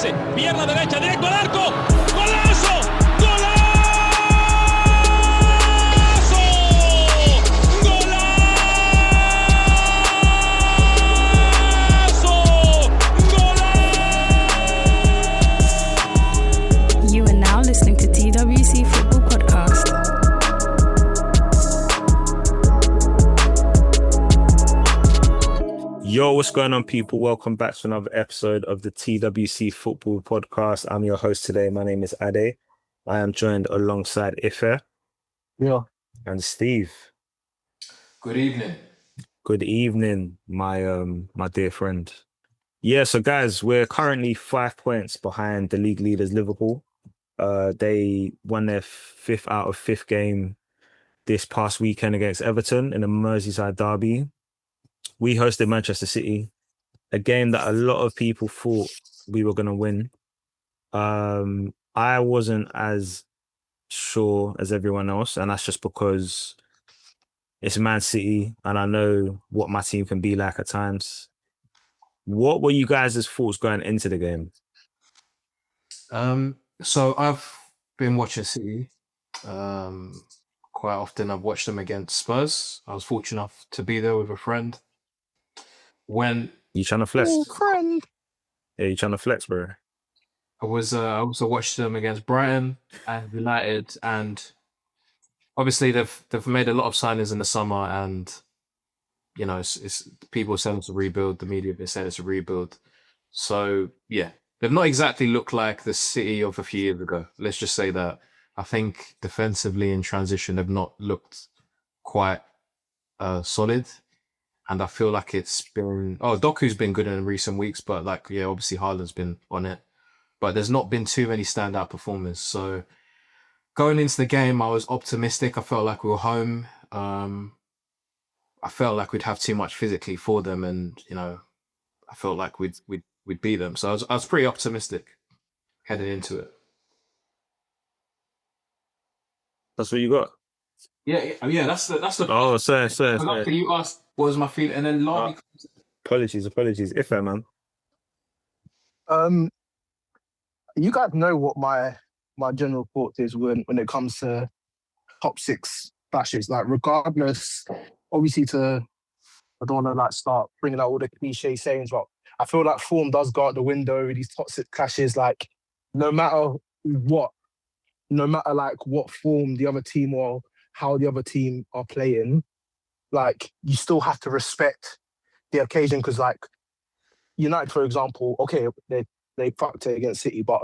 pase, pierna derecha, directo al arco, ¡golazo! ¡Golazo! You are now listening to TWC Football Podcast. Yo, what's going on, people? Welcome back to another episode of the TWC Football Podcast. I'm your host today. My name is Ade. I am joined alongside Ife. Yeah. And Steve. Good evening. Good evening, my dear friend. Yeah, so guys, we're currently 5 points behind the league leaders, Liverpool. They won their fifth out of fifth game this past weekend against Everton in a Merseyside derby. We hosted Manchester City, a game that a lot of people thought we were going to win. I wasn't as sure as everyone else, and that's just because it's Man City, and I know what my team can be like at times. What were you guys' thoughts going into the game? So I've been watching City quite often. I've watched them against Spurs. I was fortunate enough to be there with a friend. When You trying to flex? Friend. Yeah, you trying to flex, bro? I also watched them against Brighton and United, and obviously they've made a lot of signings in the summer, and you know it's people saying it's a rebuild. The media have been saying it's a rebuild. So yeah, they've not exactly looked like the City of a few years ago. Let's just say that. I think defensively in transition they've not looked quite solid. And I feel like it's been... Doku's been good in recent weeks, but obviously Haaland's been on it. But there's not been too many standout performers. So going into the game, I was optimistic. I felt like we were home. I felt like we'd have too much physically for them, and I felt like we'd beat them. So I was pretty optimistic heading into it. That's what you got? Yeah. That's the. Oh, sorry. You asked what was my feeling, and then Larby. Apologies. Ife, man. You guys know what my general thought is when it comes to top six clashes. Like, regardless, obviously, I don't want to start bringing out all the cliche sayings, but I feel like form does go out the window with these top six clashes. Like, no matter what form the other team or how the other team are playing, like, you still have to respect the occasion, because like United, for example, okay, they fucked it against City, but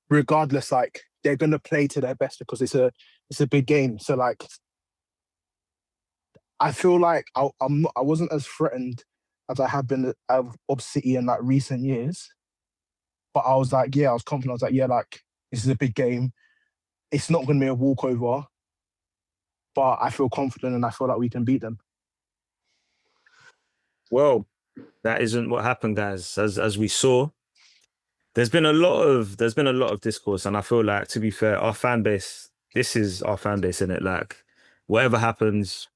regardless, like, they're gonna play to their best because it's a big game. So like, I feel like I wasn't as threatened as I have been of City in like recent years, but I was like, I was confident. I was like, like, this is a big game. It's not gonna be a walkover, but I feel confident and I feel like we can beat them. Well, that isn't what happened, guys. As we saw, there's been a lot of discourse, and I feel like, to be fair, our fan base, this is our fan base, isn't it? Like, whatever happens,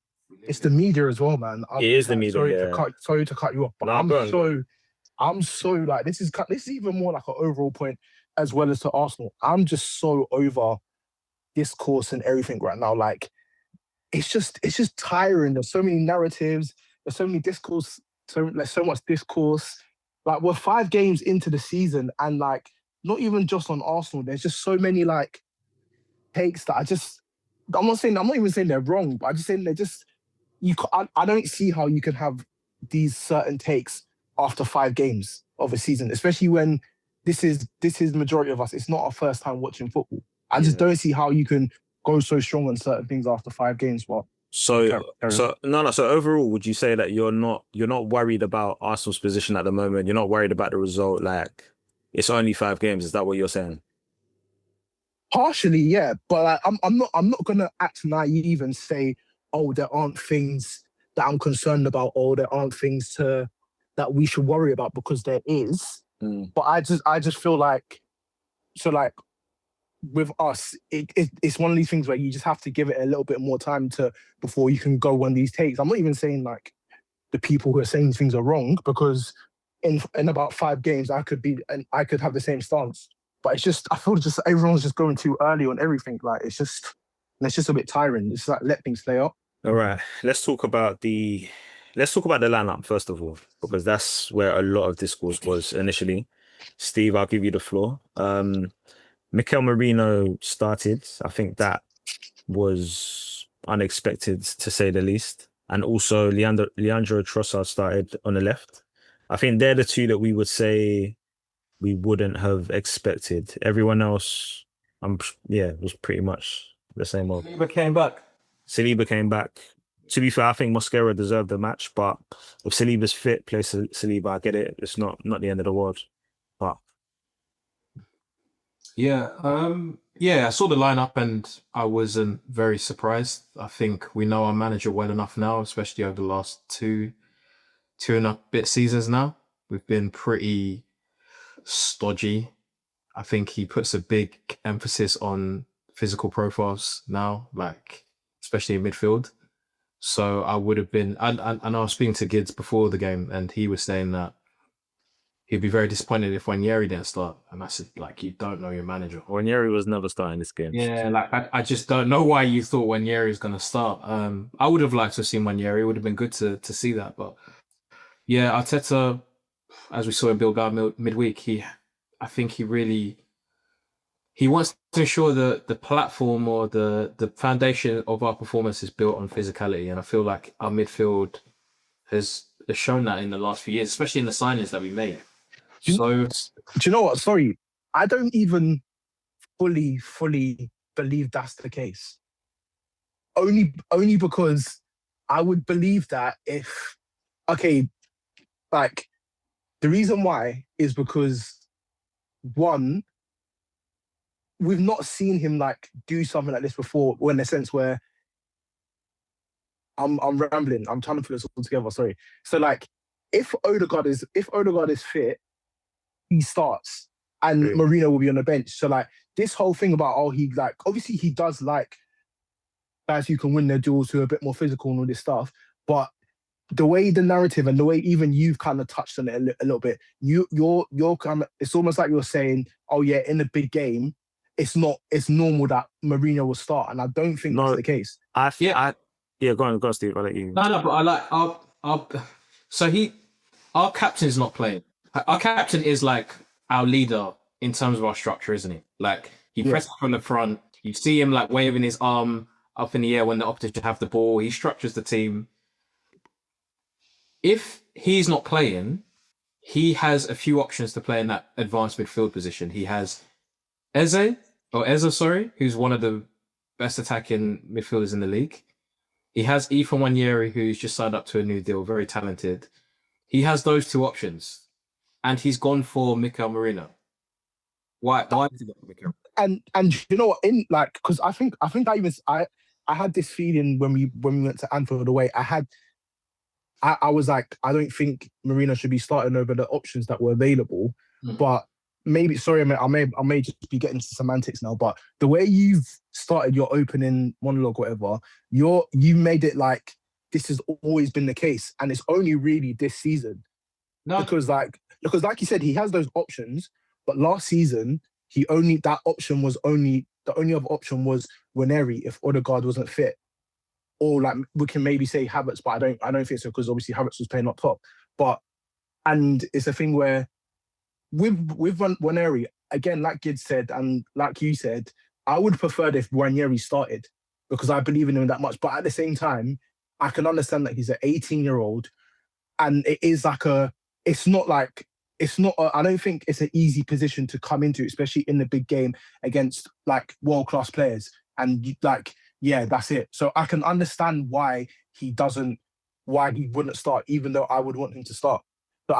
it's the media as well, man. It is the media. Sorry to cut you off, but I'm so like, this is even more like an overall point as well as to Arsenal. I'm just so over discourse and everything right now. Like, it's just tiring. There's so many narratives. There's so many discourse. There's so much discourse. Like, we're 5 games into the season, and like, not even just on Arsenal. There's just so many like takes that I'm not even saying they're wrong, but I'm just saying I don't see how you can have these certain takes after 5 games of a season, especially when this is majority of us. It's not our first time watching football. I just don't see how you can go so strong on certain things after 5 games. But So overall, would you say that you're not worried about Arsenal's position at the moment? You're not worried about the result? Like, it's only 5 games. Is that what you're saying? Partially, yeah. But like, I'm not gonna act naive and say, oh, there aren't things that I'm concerned about, or there aren't things that we should worry about, because there is. But I just feel like, so like, with us, it's one of these things where you just have to give it a little bit more time before you can go on these takes. I'm not even saying like the people who are saying things are wrong, because in about 5 games, I could have the same stance. But it's just, I feel just everyone's just going too early on everything. Like it's just a bit tiring. It's like let things play out. All right, let's talk about the lineup first of all, because that's where a lot of discourse was initially. Steve, I'll give you the floor. Mikel Merino started. I think that was unexpected to say the least. And also Leandro Trossard started on the left. I think they're the two that we would say we wouldn't have expected. Everyone else, was pretty much the same old. Saliba came back. Saliba came back. To be fair, I think Mosquera deserved the match, but if Saliba's fit, play Saliba. I get it. It's not the end of the world. But Yeah, I saw the lineup and I wasn't very surprised. I think we know our manager well enough now, especially over the last two and a bit seasons now. We've been pretty stodgy. I think he puts a big emphasis on physical profiles now, like especially in midfield. So I would have been, and I was speaking to Gids before the game, and he was saying that he'd be very disappointed if Wanyeri didn't start. And I said, like, you don't know your manager. Wanyeri was never starting this game. Yeah, like I just don't know why you thought Wanyeri was going to start. I would have liked to have seen Wanyeri. It would have been good to see that. But yeah, Arteta, as we saw in Bilbao midweek, I think he wants to ensure that the platform or the foundation of our performance is built on physicality. And I feel like our midfield has shown that in the last few years, especially in the signings that we made. Do you know what? Sorry, I don't even fully believe that's the case. Only because I would believe that if, like, the reason why is because, one, we've not seen him like do something like this before, or in a sense where I'm rambling. I'm trying to put this all together. Sorry. So like, if Odegaard is fit, he starts, and Marino will be on the bench. So like, this whole thing about obviously he does like guys who can win their duels, who are a bit more physical and all this stuff, but the way the narrative and the way even you've kind of touched on it a little bit, you're kind of, it's almost like you're saying, oh yeah, in a big game, it's normal that Mourinho will start, and I don't think that's the case. Go on, Steve. I'll let you. No, but I like our captain's not playing. Our captain is like our leader in terms of our structure, isn't he? Like he presses from the front. You see him like waving his arm up in the air when the opposition have the ball. He structures the team. If he's not playing, he has a few options to play in that advanced midfield position. He has Eze, who's one of the best attacking midfielders in the league. He has Ethan Wanyeri, who's just signed up to a new deal, very talented. He has those two options, and he's gone for Mikel Merino. Why did he go for Mikel? And you know what? Because I think I had this feeling when we went to Anfield away. I was like, I don't think Merino should be starting over the options that were available, but. Maybe, sorry, I may just be getting into semantics now, but the way you've started your opening monologue, whatever, you made it like this has always been the case, and it's only really this season. No, because like you said, he has those options, but last season the only other option was Wanyeri if Odegaard wasn't fit, or like we can maybe say Havertz, but I don't think so, because obviously Havertz was playing up top. And it's a thing where. With Wanyeri, again, like Gid said, and like you said, I would prefer if Wanyeri started, because I believe in him that much. But at the same time, I can understand that he's an 18-year-old, and it is like I don't think it's an easy position to come into, especially in the big game against like world-class players. And that's it. So I can understand why he wouldn't start, even though I would want him to start. But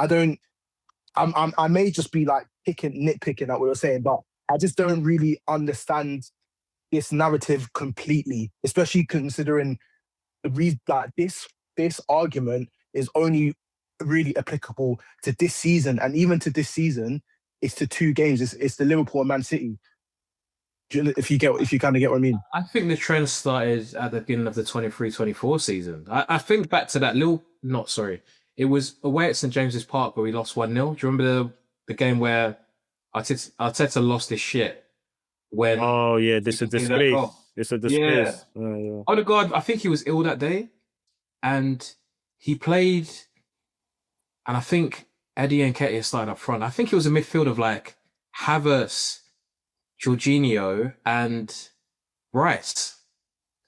I may just be like nitpicking at what you're saying, but I just don't really understand this narrative completely, especially considering this argument is only really applicable to this season, and even to this season, it's to 2 games. It's the Liverpool and Man City. If you kind of get what I mean. I think the trend started at the beginning of the 23-24 season. I think back to that It was away at St James's Park where we lost 1-0. Do you remember the game where Arteta lost his shit when? Oh yeah, this a disgrace. It's a disgrace. Yeah. Odegaard, I think he was ill that day, and he played. And I think Eddie Nketiah started up front. I think it was a midfield of like Havertz, Jorginho, and Rice.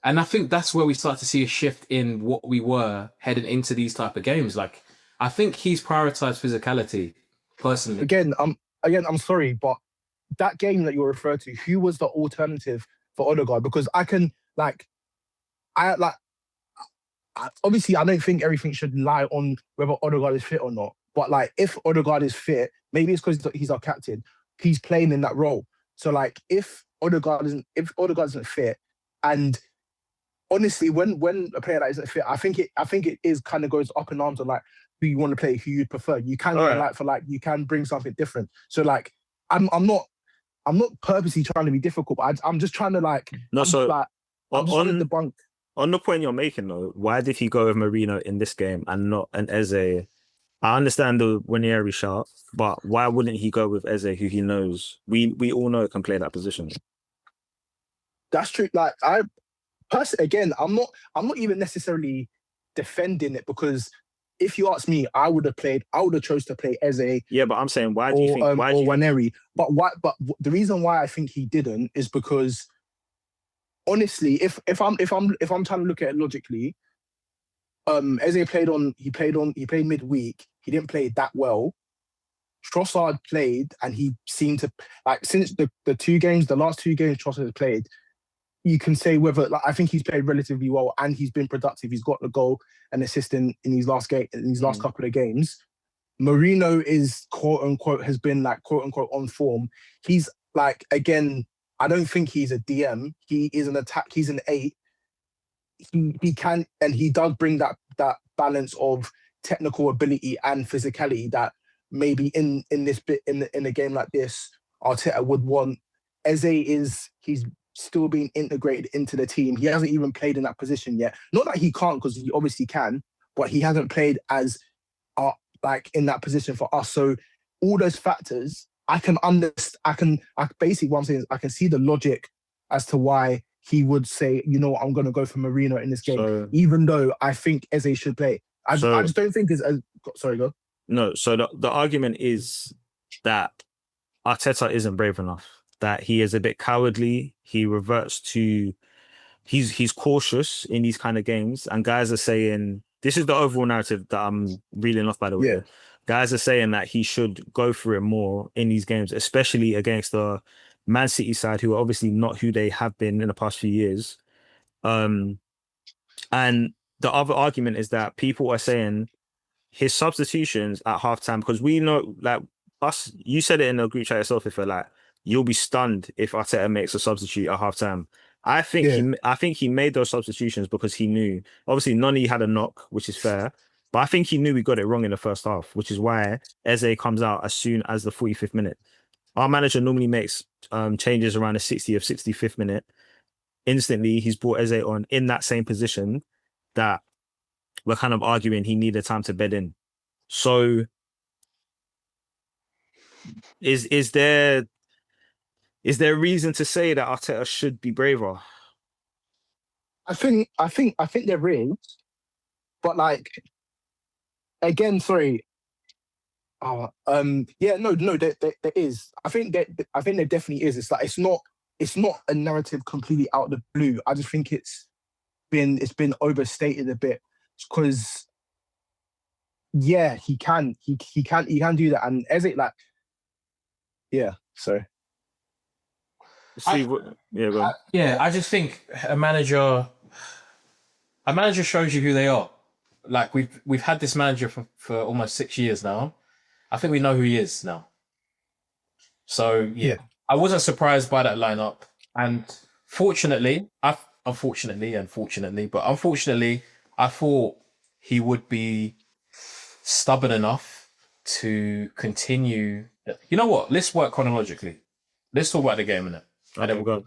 And I think that's where we start to see a shift in what we were heading into these type of games. Like, I think he's prioritized physicality personally. Again, I'm sorry, but that game that you referred to, who was the alternative for Odegaard? Because obviously I don't think everything should lie on whether Odegaard is fit or not. But like, if Odegaard is fit, maybe it's because he's our captain. He's playing in that role. So like, if Odegaard isn't fit, and honestly, when a player that isn't fit, I think it is kind of goes up in arms of like who you want to play, who you prefer. You can you can bring something different. So like, I'm not purposely trying to be difficult, but I'm just trying to like no. on the bunk. On the point you're making though, why did he go with Marino in this game and not an Eze? I understand the Ranieri shot, but why wouldn't he go with Eze, who he knows we all know can play that position? That's true. Like I'm not even necessarily defending it, because if you ask me, I would have chose to play Eze. Yeah, but I'm saying why do you think Ranieri? But the reason why I think he didn't is because honestly, if I'm trying to look at it logically, Eze played midweek. He didn't play that well. Trossard played, and he seemed to like since the last two games Trossard has played. You can say whether I think he's played relatively well and he's been productive. He's got the goal and assist in his last couple of games. Marino is quote unquote has been like quote unquote on form. He's like, again, I don't think he's a DM. He is an attack. He's an 8. He can, and he does bring that balance of technical ability and physicality that maybe in a game like this Arteta would want. Eze he's still being integrated into the team. He hasn't even played in that position yet. Not that he can't, because he obviously can, but he hasn't played as like in that position for us. So all those factors, I can understand. Basically what I'm saying is I can see the logic as to why he would say, you know what, I'm going to go for Marino in this game, even though I think Eze should play. I just don't think it's as... Sorry, go. No, so the argument is that Arteta isn't brave enough, that he is a bit cowardly. He reverts to... He's cautious in these kind of games, and guys are saying... This is the overall narrative that I'm reeling off, by the way. Yeah. Guys are saying that he should go for it more in these games, especially against the Man City side, who are obviously not who they have been in the past few years. And the other argument is that people are saying his substitutions at halftime, because we know, like us, you said it in the group chat yourself, if like you'll be stunned if Arteta makes a substitute at halftime. I think he made those substitutions because he knew. Obviously, Noni had a knock, which is fair, but I think he knew we got it wrong in the first half, which is why Eze comes out as soon as the 45th minute. Our manager normally makes changes around the 60th, 65th minute. Instantly, he's brought Eze on in that same position that we're kind of arguing he needed time to bed in. So, is there reason to say that Arteta should be braver? I think there is, but like, again, sorry. There is. I think there definitely is. It's like it's not a narrative completely out of the blue. I just think it's been overstated a bit, because yeah, he can do that, and Eze, like, yeah. So I just think a manager shows you who they are. Like we've had this manager for almost 6 years now. I think we know who he is now. So yeah, I wasn't surprised by that lineup. And unfortunately, I thought he would be stubborn enough to continue. You know what? Let's work chronologically. Let's talk about the game, innit? Okay, we'll go.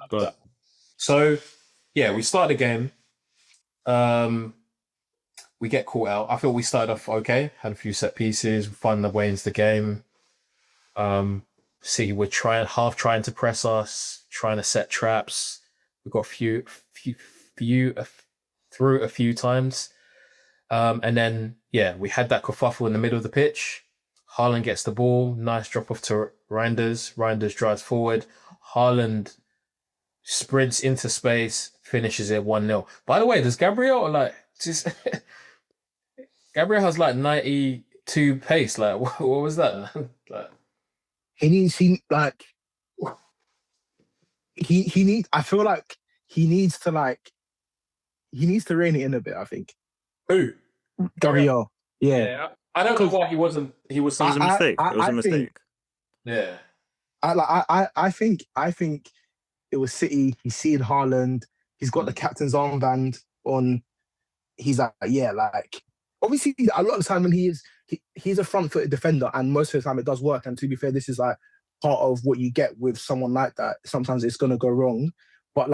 So yeah, we start the game. we get caught out. I feel we started off okay, had a few set pieces, found the way into the game. See, we're trying to press us, trying to set traps. We got through a few times. And then, we had that kerfuffle in the middle of the pitch. Haaland gets the ball, nice drop off to Reinders. Reinders drives forward. Haaland sprints into space, finishes it 1-0. By the way, does Gabriel Gabriel has 92 pace. What was that? He needs I feel like he needs to rein it in a bit, I think. Who? Gabriel. Yeah. I don't know why he wasn't. It was a mistake. It was a mistake. Yeah. I think it was City. He's seen Haaland. He's got the captain's armband on. He's obviously a lot of the time when he's a front-footed defender, and most of the time it does work. And to be fair, this is part of what you get with someone like that. Sometimes it's gonna go wrong, but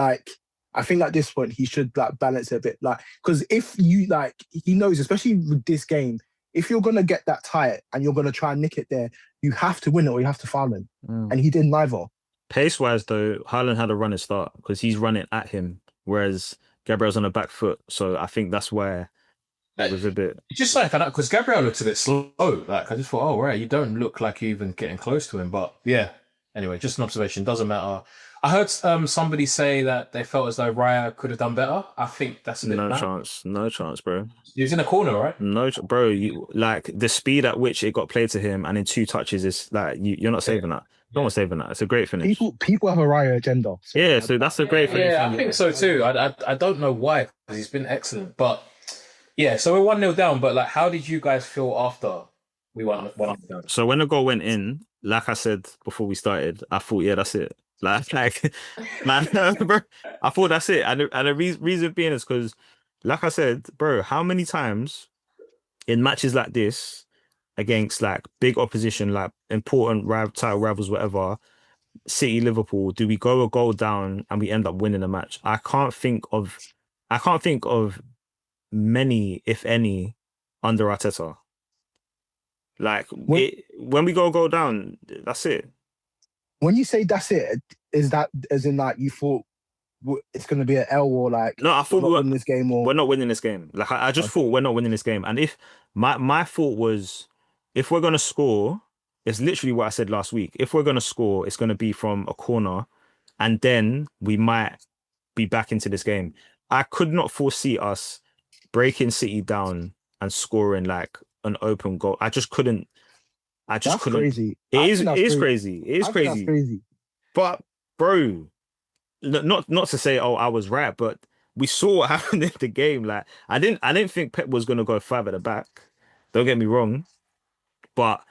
I think at this point he should balance it a bit, because if you he knows, especially with this game, if you're gonna get that tight and you're gonna try and nick it there, you have to win it or you have to foul him, and he did neither. Pace wise though, Haaland had a running start because he's running at him, whereas Gabriel's on the back foot, so I think that's where it was a bit. It's just because Gabriel looked a bit slow. I just thought, oh right, you don't look like you're even getting close to him. But yeah, anyway, just an observation. Doesn't matter. I heard somebody say that they felt as though Raya could have done better. I think that's a bit No chance, bro. He was in a corner, right? No, bro. You the speed at which it got played to him, and in 2 touches is you're not saving that. No one's saving that. It's a great finish. People have a Raya agenda. So that's a great finish. Yeah, I think so too. I don't know why, because he's been excellent. But yeah, so we're 1-0 down. But how did you guys feel after we won 1-0 down? So when the goal went in, like I said before we started, I thought, yeah, that's it. Man, bro, I thought that's it. And the reason being is because, like I said, bro, how many times in matches like this, against big opposition, important title rivals, whatever, City, Liverpool, do we go a goal down and we end up winning a match? I can't think of many, if any, under Arteta. When we go a goal down, that's it. When you say that's it, is that as in you thought it's going to be an L or no? I thought we're not winning this game, or we're not winning this game. I just thought we're not winning this game. And if my thought was, if we're going to score, it's literally what I said last week. If we're going to score, it's going to be from a corner, and then we might be back into this game. I could not foresee us breaking City down and scoring an open goal. I just couldn't. That's crazy. It is crazy. It is crazy. Crazy. But bro, not to say I was right, but we saw what happened in the game. I didn't think Pep was gonna go 5 at the back. Don't get me wrong, but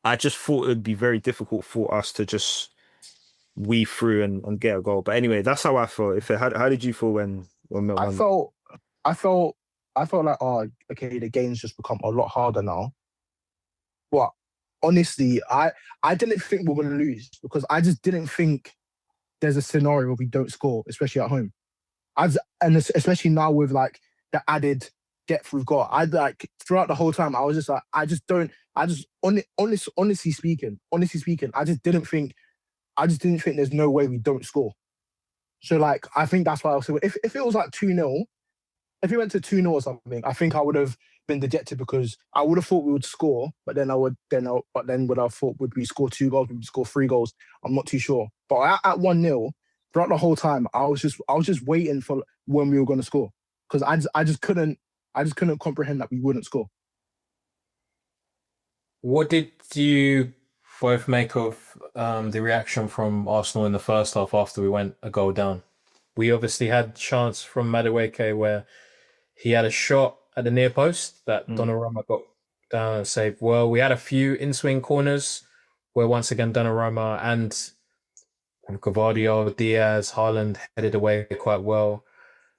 I just thought it'd be very difficult for us to just weave through and get a goal. But anyway, that's how I felt. How did you feel when Milton won? I felt okay, the game's just become a lot harder now. But honestly, I didn't think we were going to lose, because I just didn't think there's a scenario where we don't score, especially at home. And especially now with the added depth we've got. Throughout the whole time, I was just honestly speaking, I just didn't think there's no way we don't score. So I think that's why I was saying, if it was 2-0, if we went to 2-0 or something, I think I would have been dejected, because I would have thought we would score, but then would I thought, would we score 2 goals? Would we score 3 goals? I'm not too sure. But at 1-0, throughout the whole time, I was just waiting for when we were going to score, because I just couldn't comprehend that we wouldn't score. What did you both make of the reaction from Arsenal in the first half after we went a goal down? We obviously had chance from Madueke where he had a shot at the near post that Donnarumma got down and saved well. We had a few in-swing corners where once again Donnarumma and Gvardiol, Diaz, Haaland headed away quite well.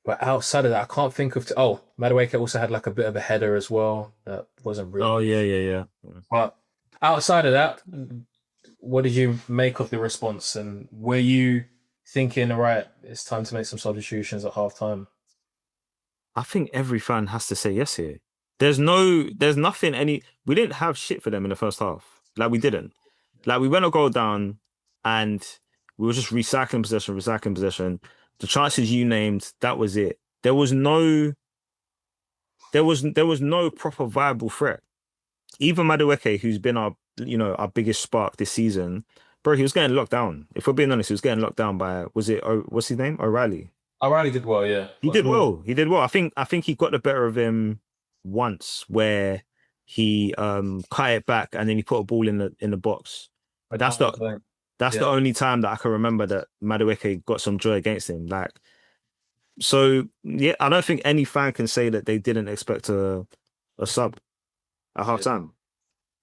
But outside of that, I can't think of... Madueke also had a bit of a header as well. That wasn't really... Oh, yeah. But outside of that, what did you make of the response? And were you thinking, all right, it's time to make some substitutions at half-time? I think every fan has to say yes here. There's nothing we didn't have shit for them in the first half. Like we didn't. Like we went a goal down and we were just recycling possession. The chances you named, that was it. There was no proper viable threat. Even Madueke, who's been our biggest spark this season, bro, he was getting locked down. If we're being honest, he was getting locked down by what's his name? O'Reilly. O'Reilly did well, yeah. He did well. I think he got the better of him once where he cut it back and then he put a ball in the box. That's the only time that I can remember that Madueke got some joy against him. Like, so yeah, I don't think any fan can say that they didn't expect a sub at half time.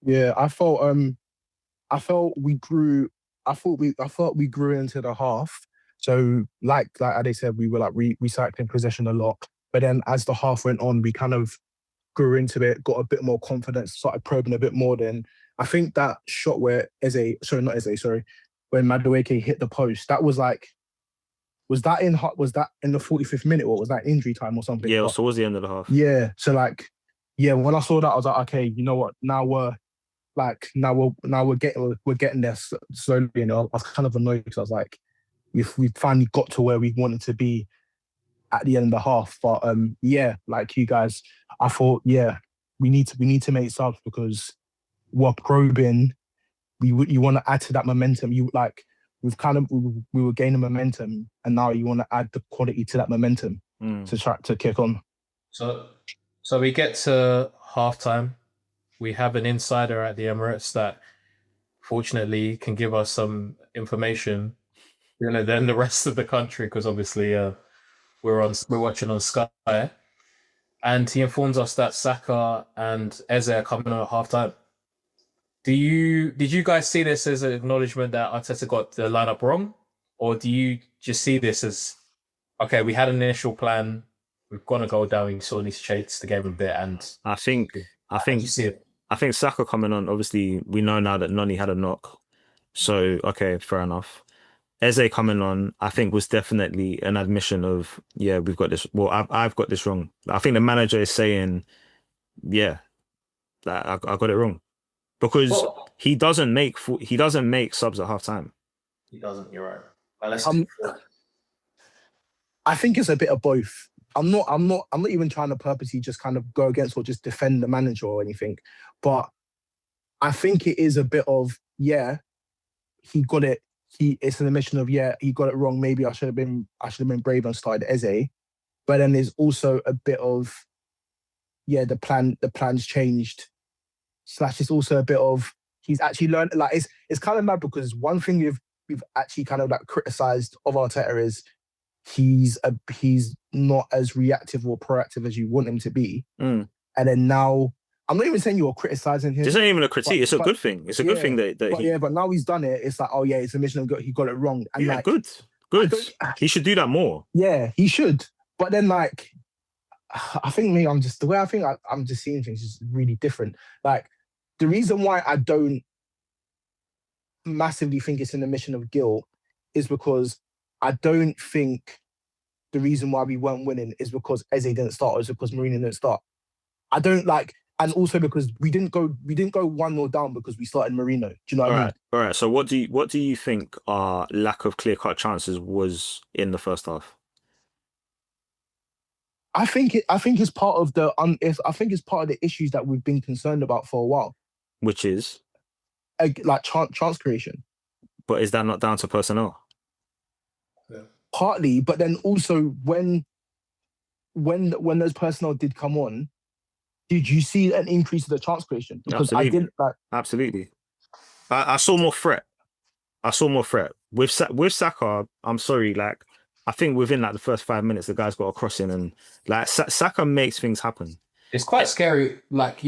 Yeah, I felt we grew. I thought we grew into the half. So like Ade said, we were like recycling possession a lot. But then as the half went on, we kind of grew into it, got a bit more confidence, started probing a bit more. Then I think that shot where when Madueke hit the post, that was like, was that in the 45th minute or was that injury time or something? Yeah, so towards the end of the half. Yeah, so like, yeah, when I saw that, I was like, okay, you know what? Now we're getting there slowly. You know, I was kind of annoyed because I was like, we finally got to where we wanted to be at the end of the half. But yeah, like you guys, I thought, yeah, we need to make subs because we're probing. You want to add to that momentum. We were gaining momentum, and now you want to add the quality to that momentum to try to kick on. So we get to halftime. We have an insider at the Emirates that fortunately can give us some information, than the rest of the country, because obviously we're watching on Sky, and he informs us that Saka and Eze are coming on at halftime. Did you guys see this as an acknowledgement that Arteta got the lineup wrong, or do you just see this as, okay, we had an initial plan, we've got to go down, we sort of need to change the game a bit? And I think you see it. I think Saka coming on, obviously we know now that Noni had a knock, so okay, fair enough. Eze coming on, I think, was definitely an admission of, yeah, we've got this. Well, I've got this wrong. I think the manager is saying, yeah, that I got it wrong, because he doesn't make subs at half time. He doesn't. You're right. I think it's a bit of both. I'm not even trying to purposely just kind of go against or just defend the manager or anything, but I think it is a bit of, yeah, he got it. It's an admission of, yeah, he got it wrong. Maybe I should have been brave and started Eze. But then there's also a bit of, yeah, the plan's changed. / it's also a bit of, he's actually learned. Like it's kind of mad because one thing we've actually kind of like criticized of Arteta is he's not as reactive or proactive as you want him to be. And then now, I'm not even saying you're criticizing him. This ain't even a critique. It's a good thing. It's a good thing that but now he's done it. It's like, oh yeah, it's a mission of he got it wrong. And yeah, like, good. He should do that more. Yeah, he should. But then like, I think the way I think I'm just seeing things is really different. Like the reason why I don't massively think it's an admission of guilt is because I don't think the reason why we weren't winning is because Eze didn't start, or it's because Mourinho didn't start. I don't like. And also because we didn't go 1-0 down because we started Mourinho. Do you know what I mean? All right. So what do you think our lack of clear-cut chances was in the first half? I think it's part of the issues that we've been concerned about for a while. Which is like chance creation. But is that not down to personnel? Yeah. Partly, but then also when those personnel did come on, did you see an increase in the chance creation? Because Absolutely. I didn't. Absolutely. I saw more threat. With Saka, I'm sorry, like, I think within like the first 5 minutes, the guy's got a crossing, and like Saka makes things happen. It's quite scary. Like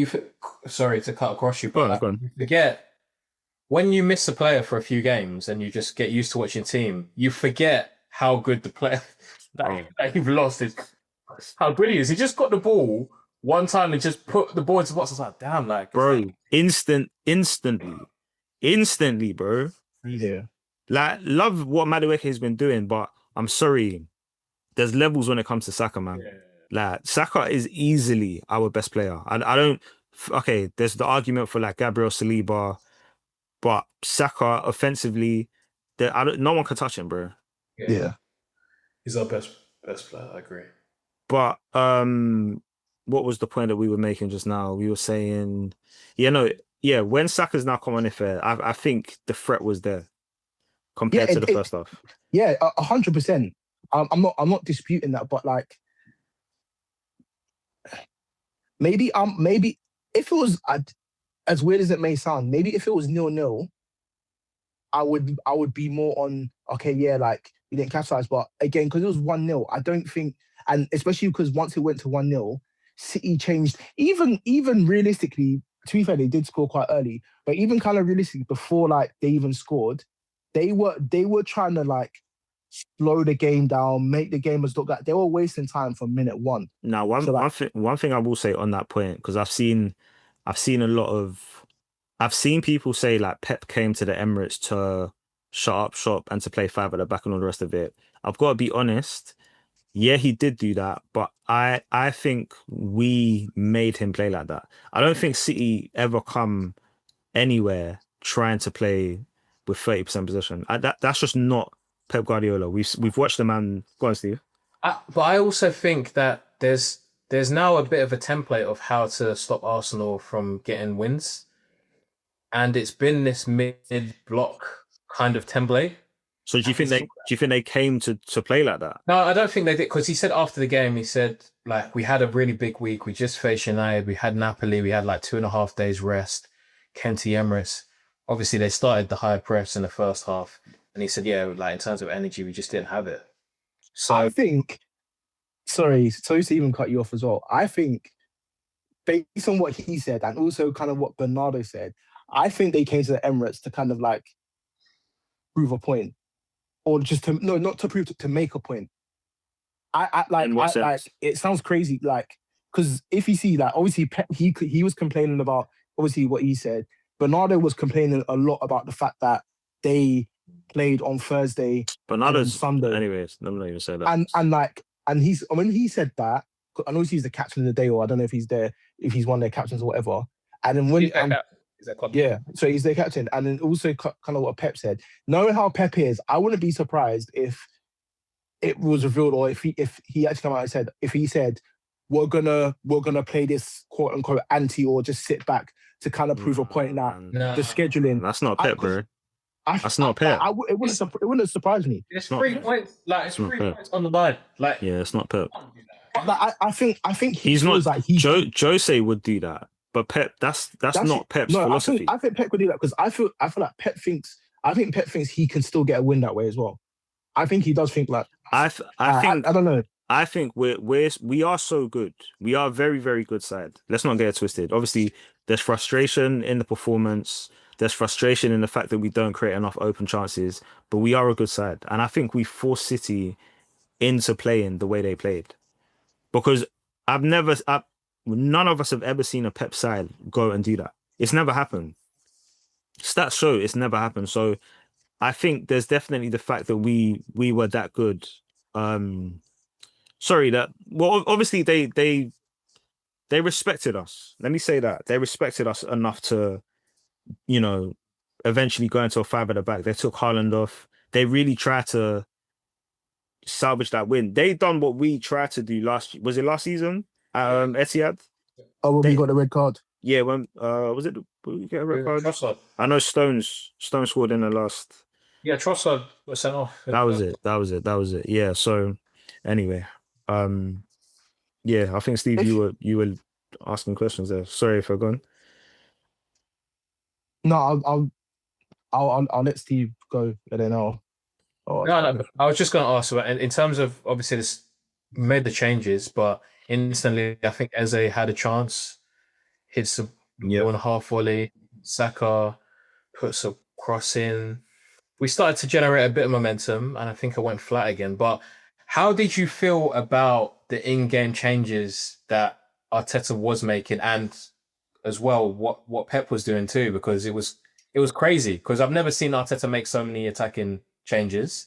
sorry to cut across you, but go on. You forget when you miss a player for a few games and you just get used to watching team, you forget how good the player that you've lost is. How brilliant is he? Just got the ball one time and just put the ball into the box. I was like, damn, like, bro, instantly, bro. Yeah. Like, love what Madueke has been doing, but I'm sorry, there's levels when it comes to Saka, man. Like Saka is easily our best player. I don't. Okay, there's the argument for like Gabriel Saliba, but Saka offensively, no one can touch him, bro. Yeah. He's our best player. I agree. But what was the point that we were making just now? We were saying, when Saka's now come on fair, I think the threat was there compared to the first half. Yeah, 100%. I'm not disputing that, but like maybe if it was as weird as it may sound, maybe if it was 0-0, I would be more on okay, yeah, like you didn't capitalize, but again, because it was 1-0, I don't think, and especially because once it went to 1-0, City changed. Even realistically, to be fair, they did score quite early, but even kind of realistically, before like they even scored, they were trying to like slow the game down, make the game as look like they were wasting time from minute one. Now, one thing I will say on that point, because I've seen people say like Pep came to the Emirates to shut up shop and to play five at the back and all the rest of it. I've got to be honest. Yeah, he did do that, but I think we made him play like that. I don't think City ever come anywhere trying to play with 30% possession. That's just not Pep Guardiola. We've watched the man. Go on, Steve. But I also think that there's now a bit of a template of how to stop Arsenal from getting wins, and it's been this mid-block kind of template. So do you think they came to play like that? No, I don't think they did, because he said after the game, he said like we had a really big week. We just faced United. We had Napoli. We had like 2.5 days rest. Came to Emirates. Obviously, they started the high press in the first half, and he said, yeah, like in terms of energy, we just didn't have it. So I think, sorry to even cut you off as well. I think based on what he said and also kind of what Bernardo said, I think they came to the Emirates to kind of like prove a point. Or just not to prove, to make a point. Like it sounds crazy, like because if you see that, obviously Pep, he was complaining about obviously what he said. Bernardo was complaining a lot about the fact that they played on Thursday. Bernardo's Sunday. Anyways, I'm not even say that. And he's when he said that, I know he's the captain of the day, or I don't know if he's one of their captains or whatever. And then when so he's their captain. And then also kind of what Pep said. Knowing how Pep is, I wouldn't be surprised if it was revealed, or if he actually came out and said, if he said, we're gonna play this quote unquote anti, or just sit back to kind of prove a point that the scheduling. That's not Pep, bro. That's not Pep. It wouldn't surprise me. It's 3 points. Like it's 3 points on the line. Like it's not Pep. Like, I think he's not. Like Jose would do that. But Pep, that's not Pep's philosophy. I think Pep could do that because I feel like Pep thinks he can still get a win that way as well. I think he does think like I don't know. I think we are so good. We are a very, very good side. Let's not get it twisted. Obviously, there's frustration in the performance. There's frustration in the fact that we don't create enough open chances. But we are a good side, and I think we forced City into playing the way they played. Because none of us have ever seen a Pep side go and do that. It's never happened. Stats show it's never happened. So I think there's definitely the fact that we were that good. Obviously they respected us. Let me say that. They respected us enough to, eventually go into a five at the back. They took Haaland off. They really tried to salvage that win. They done what we tried to do last season? Etihad. Oh, when we got the red card. Yeah, when was it? Did we get a red card? Trossard. I know Stones scored in the last. Yeah, Trossard was sent off. That was it. Yeah. So, anyway, I think Steve, you were asking questions there. Sorry if I've gone. No, I'll let Steve go, and then I'll. No. I was just going to ask about in terms of obviously this made the changes, but instantly I think Eze had a chance, hits a 1.5 volley. Saka puts a cross in. We started to generate a bit of momentum, and I think I went flat again. But how did you feel about the in-game changes that Arteta was making, and as well what Pep was doing too? Because it was crazy. Because I've never seen Arteta make so many attacking changes,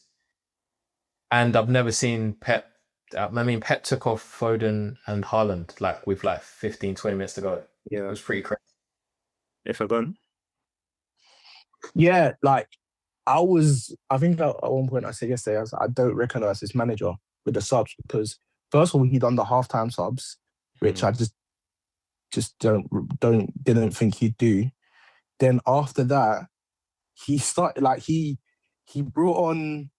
and I've never seen Pep I mean, Pep took off Foden and Haaland like with like 15, 20 minutes to go. It Yeah. was pretty crazy. If I gone. Yeah, like I think at one point I said yesterday, I don't recognize this manager with the subs because first of all, he done the halftime subs, which I just didn't think he'd do. Then after that, he started like he brought on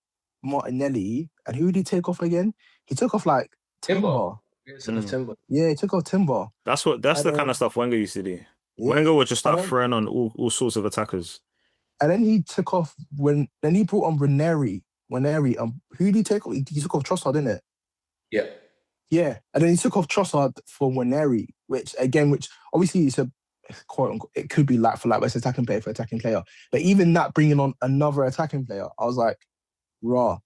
Martinelli, and who did he take off again? He took off like Timber. Timber. Yeah, he took off Timber. That's the kind of stuff Wenger used to do. Yeah. Wenger would just start And then- throwing on all sorts of attackers. And then he took off then he brought on Ranieri. Who did he take off? He took off Trossard, didn't it? Yeah. Yeah. And then he took off Trossard for Ranieri, which obviously it's a quote unquote, it could be like for like, it's attacking player for attacking player. But even that bringing on another attacking player, I was like, raw.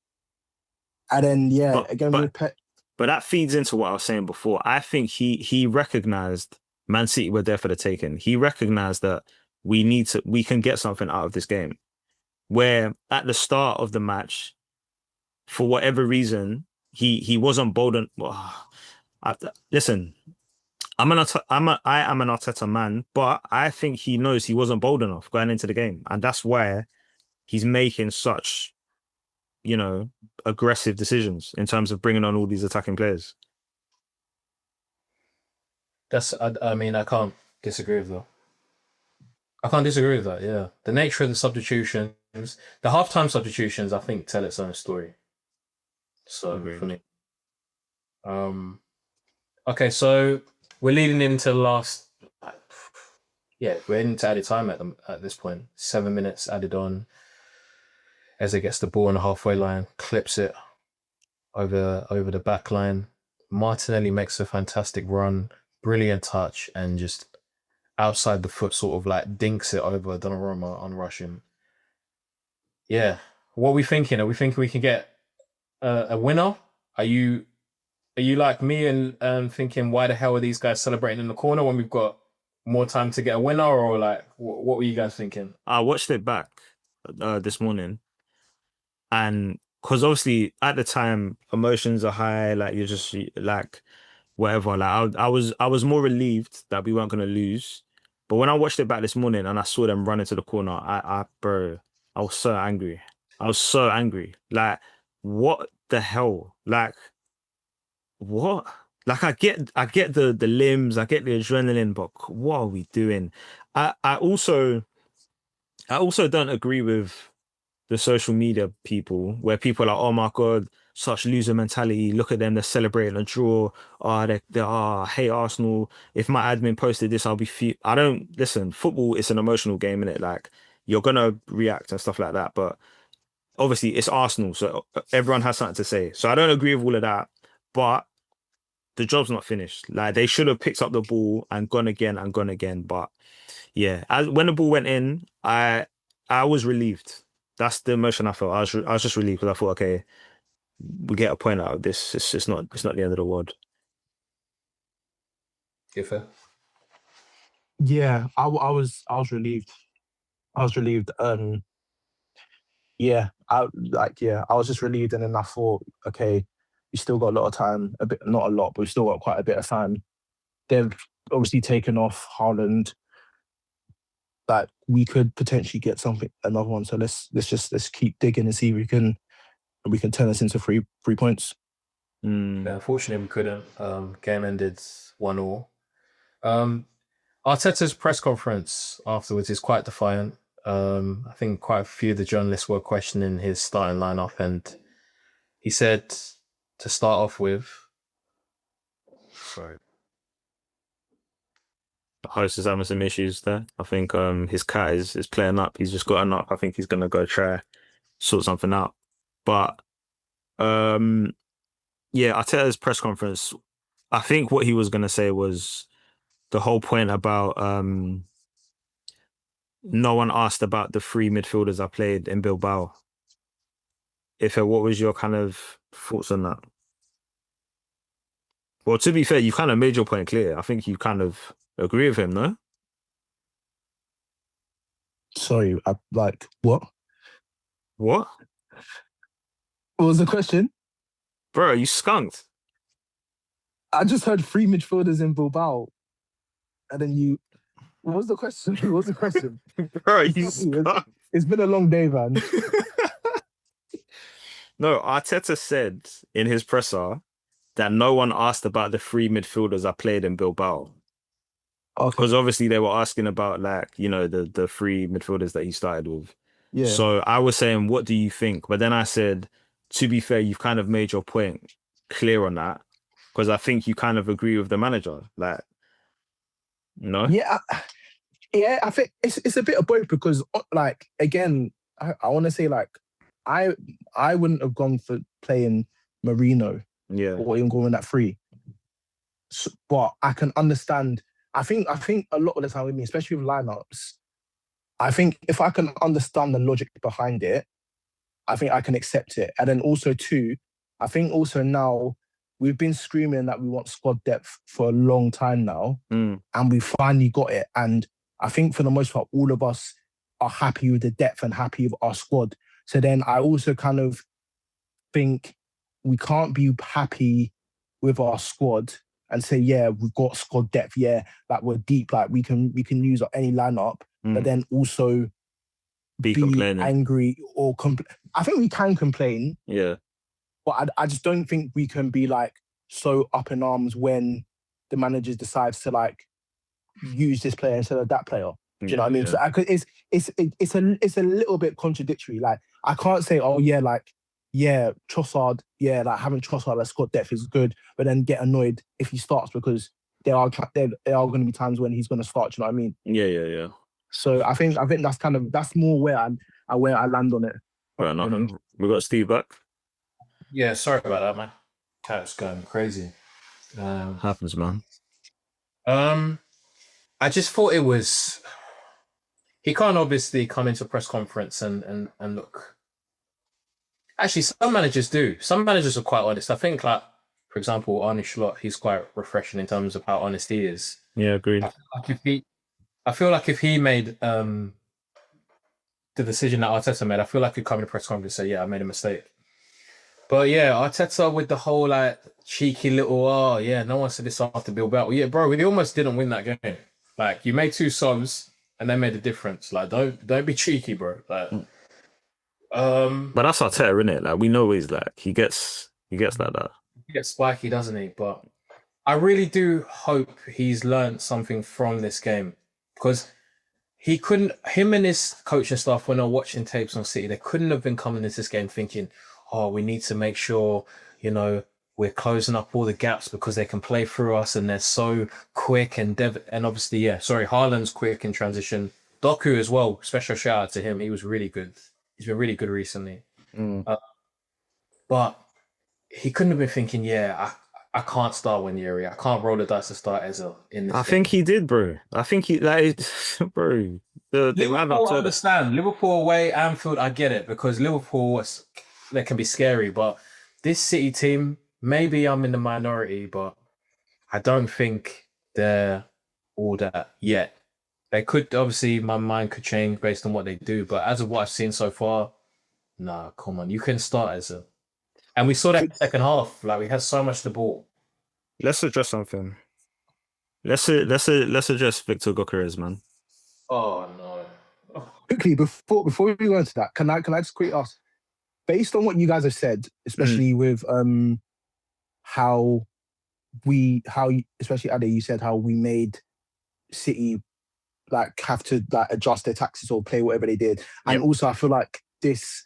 And then with Pep. But that feeds into what I was saying before. I think he recognized Man City were there for the taking. He recognized that we can get something out of this game. Where at the start of the match, for whatever reason, he wasn't bold enough. Listen, I am an Arteta man, but I think he knows he wasn't bold enough going into the game, and that's why he's making such, aggressive decisions in terms of bringing on all these attacking players. I mean, I can't disagree with that. I can't disagree with that, yeah. The nature of the substitutions, the halftime substitutions, I think, tell its own story. So, for me. Okay, so we're leading into the last... we're into added time at this point. 7 minutes added on. Eze gets the ball on the halfway line, clips it over the back line. Martinelli makes a fantastic run, brilliant touch, and just outside the foot sort of like dinks it over Donnarumma on rushing. Yeah. What are we thinking? Are we thinking we can get a winner? Are you like me and thinking, why the hell are these guys celebrating in the corner when we've got more time to get a winner? Or like, what were you guys thinking? I watched it back this morning, and because obviously at the time emotions are high, like you're just like whatever. Like I was more relieved that we weren't gonna lose. But when I watched it back this morning and I saw them run into the corner, I was so angry. I was so angry. Like, what the hell? Like, what? Like, I get the limbs, I get the adrenaline, but what are we doing? I also don't agree with the social media people where people are, oh my God, such loser mentality. Look at them, they're celebrating a draw. I hate Arsenal. If my admin posted this, I'll be I don't listen. Football is an emotional game, innit? Like, you're gonna react and stuff like that. But obviously, it's Arsenal, so everyone has something to say. So I don't agree with all of that. But the job's not finished. Like, they should have picked up the ball and gone again. But yeah, when the ball went in, I was relieved. That's the emotion I felt. I was just relieved because I thought, okay, we get a point out of this. It's not the end of the world. Yeah, fair. Yeah, I was relieved. I was relieved. I was just relieved, and then I thought, okay, we still got a lot of time. Not a lot, but we still got quite a bit of time. They've obviously taken off Haaland. That we could potentially get another one. So let's keep digging and see if we can turn this into three points. Yeah, unfortunately, we couldn't. Game ended 1-1. Arteta's press conference afterwards is quite defiant. I think quite a few of the journalists were questioning his starting lineup, and he said to start off with. Sorry. The host is having some issues there. I think his cat is playing up. He's just gotten up. I think he's gonna go try sort something out. But Arteta's press conference, I think what he was gonna say was the whole point about no one asked about the three midfielders I played in Bilbao. What was your kind of thoughts on that? Well, to be fair, you kind of made your point clear. I think you kind of agree with him, no? Sorry, what? What? What was the question? Bro, you skunked. I just heard three midfielders in Bilbao, and then you. What was the question? What was the question? Bro, you scum. It's been a long day, man. No, Arteta said in his presser that no one asked about the three midfielders I played in Bilbao. Okay. Because obviously they were asking about the three midfielders that he started with. Yeah. So I was saying, what do you think? But then I said, to be fair, you've kind of made your point clear on that. Because I think you kind of agree with the manager. Like, no? Yeah. Yeah, I think it's a bit of both because, like, again, I want to say, like, I wouldn't have gone for playing Marino or even going that three. So, but I can understand. I think a lot of the time with me, especially with lineups, I think if I can understand the logic behind it, I think I can accept it. And then also too, I think also now we've been screaming that we want squad depth for a long time now, and we finally got it. And I think for the most part, all of us are happy with the depth and happy with our squad. So then I also kind of think we can't be happy with our squad and say, yeah, we've got squad depth, yeah, like we're deep, like we can use any lineup, but then also be angry or I think we can complain, but I just don't think we can be like so up in arms when the manager decides to like use this player instead of that player. Do you know what I mean? So it's a little bit contradictory. Like I can't say, oh yeah, like yeah, Trossard, yeah, like having Trossard as squad depth is good, but then get annoyed if he starts because there are going to be times when he's going to start. Do you know what I mean? Yeah. So I think that's more where I land on it. Fair enough. We got Steve back. Yeah, sorry about that, man. Cat's going crazy. Happens, man. I just thought it was. He can't obviously come into a press conference and look. Actually, some managers do. Some managers are quite honest. I think, like, for example, Arne Slot, he's quite refreshing in terms of how honest he is. Yeah, agreed. I feel like if he made the decision that Arteta made, I feel like he'd come in a press conference and say, yeah, I made a mistake. But yeah, Arteta with the whole like cheeky little, no one said this after Bilbao. Yeah, bro, we almost didn't win that game. Like, you made 2 subs and they made a difference. Like, don't be cheeky, bro. Like, but that's Arteta, innit? Like, we know he's like he gets like that. He gets spiky, doesn't he? But I really do hope he's learned something from this game, because him and his coaching staff, when they're watching tapes on City, they couldn't have been coming into this game thinking, oh, we need to make sure, we're closing up all the gaps because they can play through us and they're so quick and obviously, Haaland's quick in transition. Doku as well, special shout out to him. He was really good. He's been really good recently. But he couldn't have been thinking, I can't start Wanyeri. I can't roll the dice to start Ezil in this. I think he did, bro. I think he, bro. Liverpool, I understand. Liverpool away, Anfield, I get it, because Liverpool, they can be scary. But this City team, maybe I'm in the minority, but I don't think they're all that yet. They could, obviously, my mind could change based on what they do. But as of what I've seen so far, nah, come on. You can start Ezil. And we saw that in the second half. Like, we had so much the ball. Let's address something. Let's address Victor Gyökeres, man. Oh no! Quickly, before we go into that, can I just quickly ask, based on what you guys have said, especially with how especially Ade, you said how we made City like have to like adjust their tactics or play whatever they did, and also I feel like this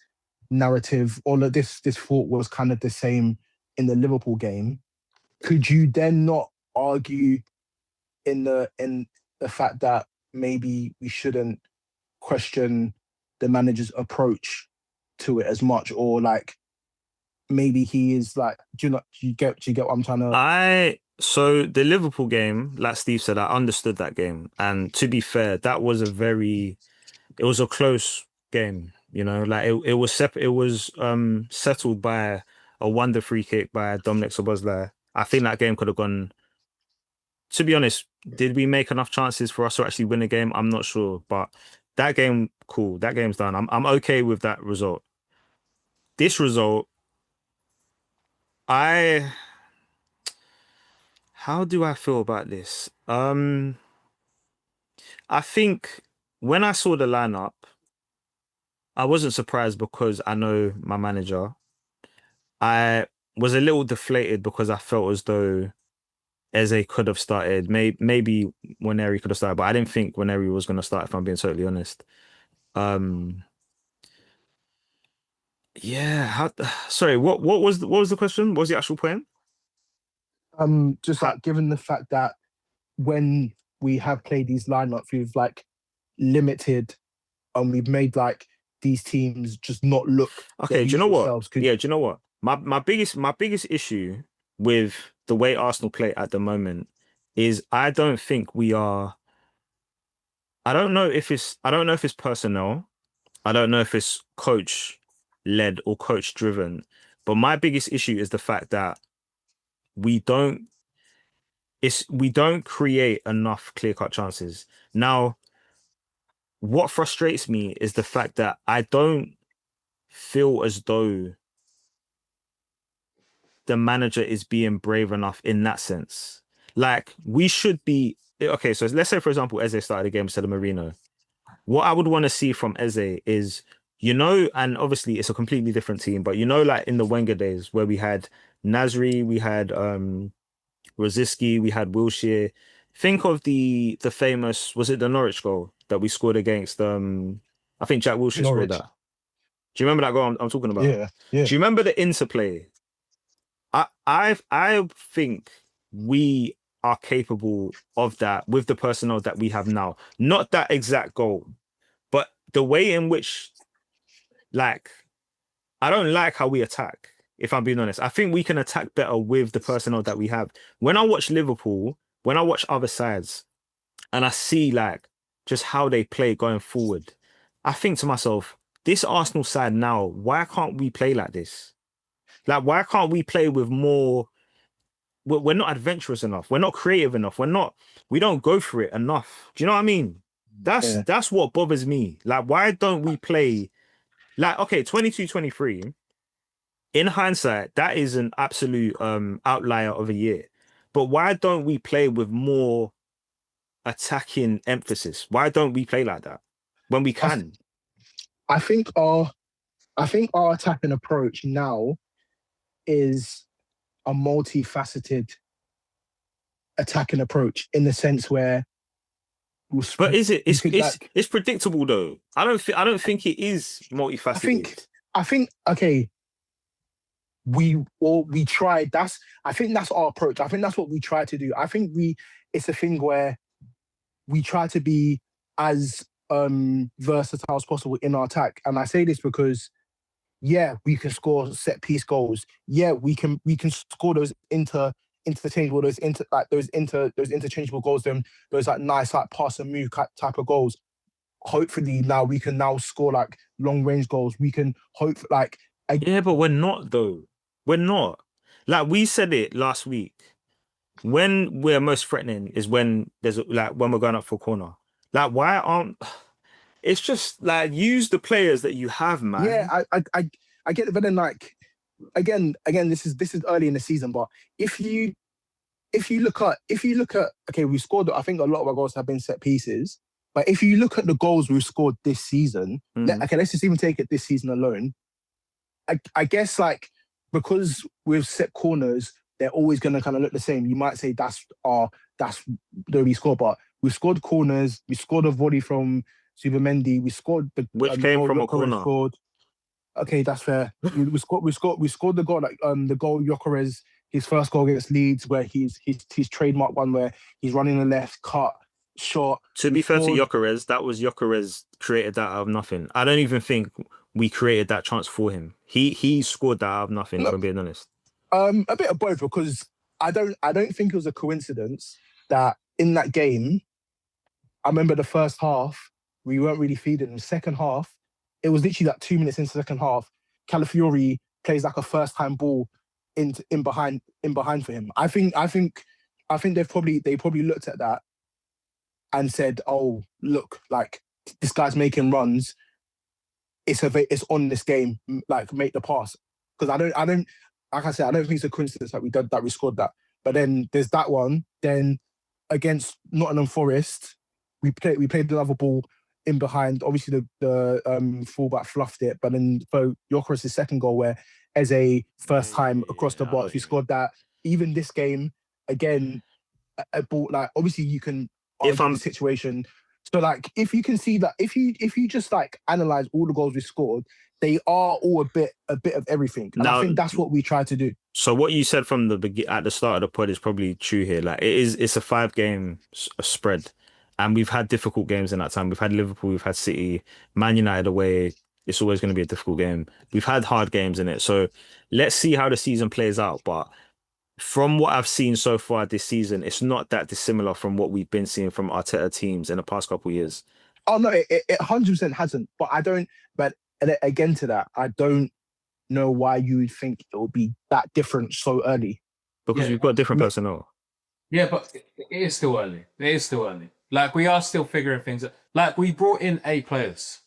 narrative or this thought was kind of the same in the Liverpool game. Could you then not argue in the fact that maybe we shouldn't question the manager's approach to it as much, or like maybe he is like, do you get what I'm trying to? So the Liverpool game, like Steve said, I understood that game, and to be fair, that was it was a close game. Like it was settled by a wonder free kick by Dominic Szoboszlai. I think that game could have gone. To be honest, did we make enough chances for us to actually win the game? I'm not sure, but that game, cool. That game's done. I'm okay with that result. This result, I How do I feel about this? I think when I saw the lineup, I wasn't surprised because I know my manager. I was a little deflated because I felt as though Eze could have started. Maybe Waneri could have started, but I didn't think Waneri was going to start, if I'm being totally honest. Um, yeah. Sorry. What was the question? What was the actual point? Just like given the fact that when we have played these lineups, we've like limited and we've made like these teams just not look. Okay. Do you know what? Yeah. Do you know what? My biggest issue with the way Arsenal play at the moment is I don't think we are. I don't know if it's personnel. I don't know if it's coach led or coach driven. But my biggest issue is the fact that we don't create enough clear-cut chances. Now, what frustrates me is the fact that I don't feel as though the manager is being brave enough in that sense. Like, we should be okay. So let's say, for example, Eze started the game instead of Marino. What I would want to see from Eze is, and obviously it's a completely different team, but like in the Wenger days where we had Nasri, we had Rosicky, we had Wilshere. Think of the famous, was it the Norwich goal that we scored against I think Jack Wilshere scored that. Do you remember that goal I'm talking about? Yeah. Do you remember the interplay? I think we are capable of that with the personnel that we have now. Not that exact goal, but the way in which, like, I don't like how we attack, if I'm being honest. I think we can attack better with the personnel that we have. When I watch Liverpool, when I watch other sides, and I see, like, just how they play going forward, I think to myself, this Arsenal side now, why can't we play like this? Like, why can't we play with more? We're not adventurous enough. We're not creative enough. We don't go for it enough. Do you know what I mean? That's what bothers me. Like, why don't we play? Like, okay, 22-23, in hindsight, that is an absolute outlier of a year. But why don't we play with more attacking emphasis? Why don't we play like that when we can? I think our attacking approach now is a multifaceted attacking approach in the sense where. But is it? It's predictable though. I don't think it is multifaceted. I think okay. We tried. I think that's our approach. I think that's what we try to do. I think it's a thing where we try to be as versatile as possible in our attack. And I say this because, yeah, we can score set piece goals. Yeah, we can score those interchangeable, those interchangeable goals, those like nice like pass and move type of goals. Hopefully now we can score like long range goals. We can hope like yeah, but we're not though. We're not. Like we said it last week. When we're most threatening is when when we're going up for a corner. Like why aren't? It's just like use the players that you have, man. Yeah, I get it, but then like again, this is early in the season, but if you look at okay, we scored. I think a lot of our goals have been set pieces, but if you look at the goals we've scored this season, okay, let's just even take it this season alone. I guess like because we've set corners, they're always going to kind of look the same. You might say that's the we score, but we scored corners. We scored a volley from Subamendi. We scored which came from a corner. Okay, that's fair. we scored the goal, like the goal Gyökeres, his first goal against Leeds, where he's trademark one where he's running the left, cut, shot. To be fair to Gyökeres, that was Gyökeres created that out of nothing. I don't even think we created that chance for him. He scored that out of nothing, if I'm being honest. A bit of both, because I don't think it was a coincidence that in that game, I remember the first half, we weren't really feeding him. Second half, it was literally like 2 minutes into the second half, Calafiori plays like a first-time ball in behind for him. I think they probably looked at that and said, "Oh, look, like this guy's making runs. It's on this game. Like make the pass." Because I don't like I said, I don't think it's a coincidence that we scored that. But then there's that one. Then against Nottingham Forest, we played the other ball in behind. Obviously, the fullback fluffed it. But then for Gyökeres' second goal, where Eze first time across the box, we scored that. Even this game, again, a ball, like, obviously you can argue the situation. So like, if you can see that, if you just like analyze all the goals we scored, they are all a bit of everything. And I think that's what we try to do. So what you said from at the start of the pod is probably true here. Like, it's a 5-game spread, and we've had difficult games in that time. We've had Liverpool, we've had City, Man United away. It's always going to be a difficult game. We've had hard games in it. So let's see how the season plays out. But from what I've seen so far this season, it's not that dissimilar from what we've been seeing from Arteta teams in the past couple of years. Oh no, it 100% hasn't. But again to that, I don't know why you would think it will be that different so early. Because we've got different personnel. Yeah, but it is still early. It is still early. Like, we are still figuring things out. Like, we brought in 8 players.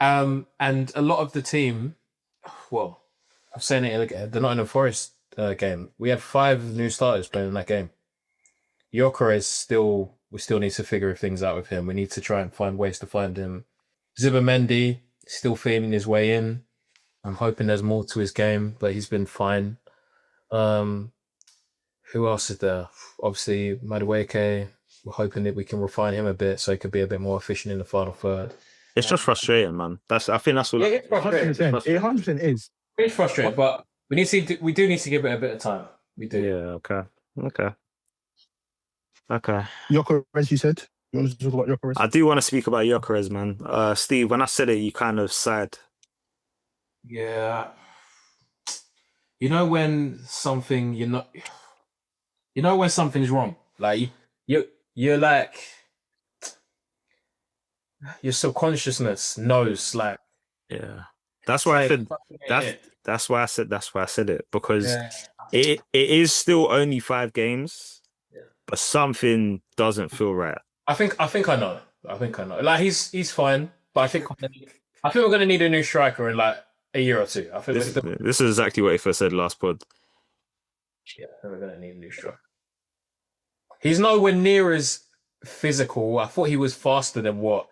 And a lot of the team, well, I'm saying it again, the Nottingham Forest game, we had 5 new starters playing in that game. Gyökeres we still need to figure things out with him. We need to try and find ways to find him. Zubimendi still feeling his way in. I'm hoping there's more to his game, but he's been fine. Who else is there? Obviously, Madueke. We're hoping that we can refine him a bit so he could be a bit more efficient in the final third. It's just frustrating, man. I think that's what. Yeah, it's frustrating. It 100% is. It's frustrating, but we do need to give it a bit of time. We do. Yeah. Okay. Gyökeres, you said? You want to talk about Gyökeres? I do want to speak about Gyökeres, man. Steve, when I said it, you kind of sighed. Yeah. You know when something when something's wrong. Like you're like, your subconsciousness knows, like. Yeah. That's why I said that's why I said it, because it is still only 5 games, but something doesn't feel right. I think I know. Like, he's fine, but I think we're gonna need a new striker in like a year or two. I think this is exactly what he first said last pod. Yeah, we're gonna need a new striker. He's nowhere near as physical. I thought he was faster than what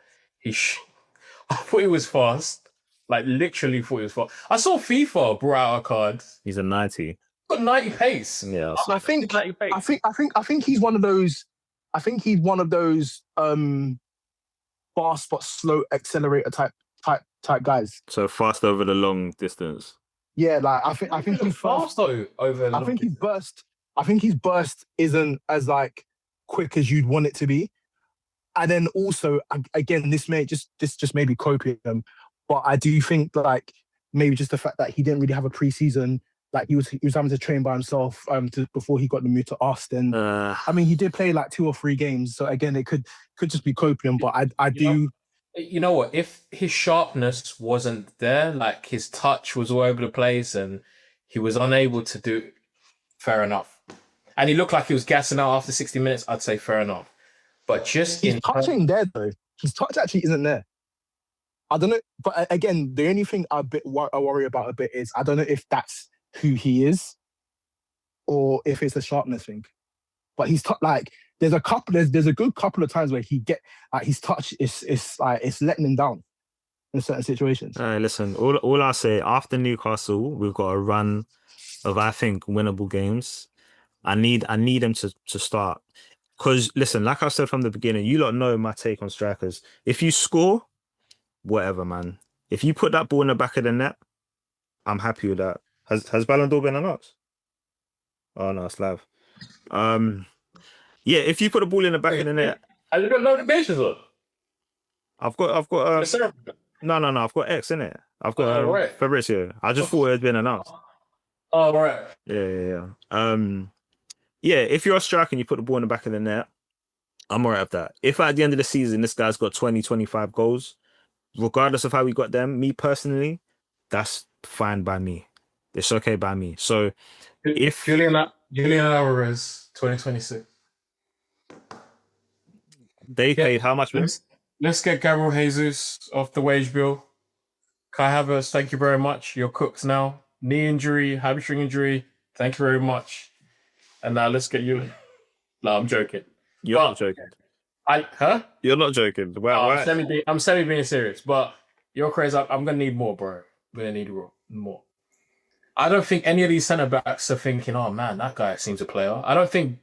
I thought he was fast. Like, literally thought he was fast. I saw FIFA brought out a card. He's a 90. Got 90 pace. Yeah. I think 90 pace. I think he's one of those. I think he's one of those fast but slow accelerator type guys. So fast over the long distance. Yeah, like I think he's fast though over. I think his burst isn't as like quick as you'd want it to be. And then also, again, this just may be copium, but I do think like maybe just the fact that he didn't really have a preseason, like he was having to train by himself before he got the move to Austin. I mean, he did play like 2 or 3 games, so again, it could just be copium. But I do. You know what? If his sharpness wasn't there, like his touch was all over the place, and he was unable to do, fair enough. And he looked like he was gassing out after 60 minutes. I'd say fair enough. But just his touch ain't there though. His touch actually isn't there. I don't know, but again, the only thing I worry about a bit is I don't know if that's who he is, or if it's a sharpness thing. But he's like there's a good couple of times where his touch is like it's letting him down in certain situations. Listen, all I say, after Newcastle, we've got a run of, I think, winnable games. I need him to start. Because, listen, like I said from the beginning, you lot know my take on strikers. If you score, whatever, man. If you put that ball in the back of the net, I'm happy with that. Has Ballon d'Or been announced? Oh, no, it's live. Yeah, if you put the ball in the back of the net... Have you got notifications on? I've got No, I've got X in it. I've got right. Fabrizio. I just thought it had been announced. Oh, right. Yeah. Yeah, if you're a striker and you put the ball in the back of the net, I'm all right with that. If at the end of the season, this guy's got 20, 25 goals, regardless of how we got them, me personally, that's fine by me. It's okay by me. So if... Julian Alvarez, 2026. They paid how much? Let's get Gabriel Jesus off the wage bill. Kai Havertz, thank you very much. You're cooked now. Knee injury, hamstring injury. Thank you very much. And now let's get you. No, I'm joking. You're But- not joking. Huh? You're not joking. No, Why? I'm semi being serious, but you're crazy. I'm gonna need more, bro. I'm gonna need more. I don't think any of these centre backs are thinking, "Oh man, that guy seems a player." I don't think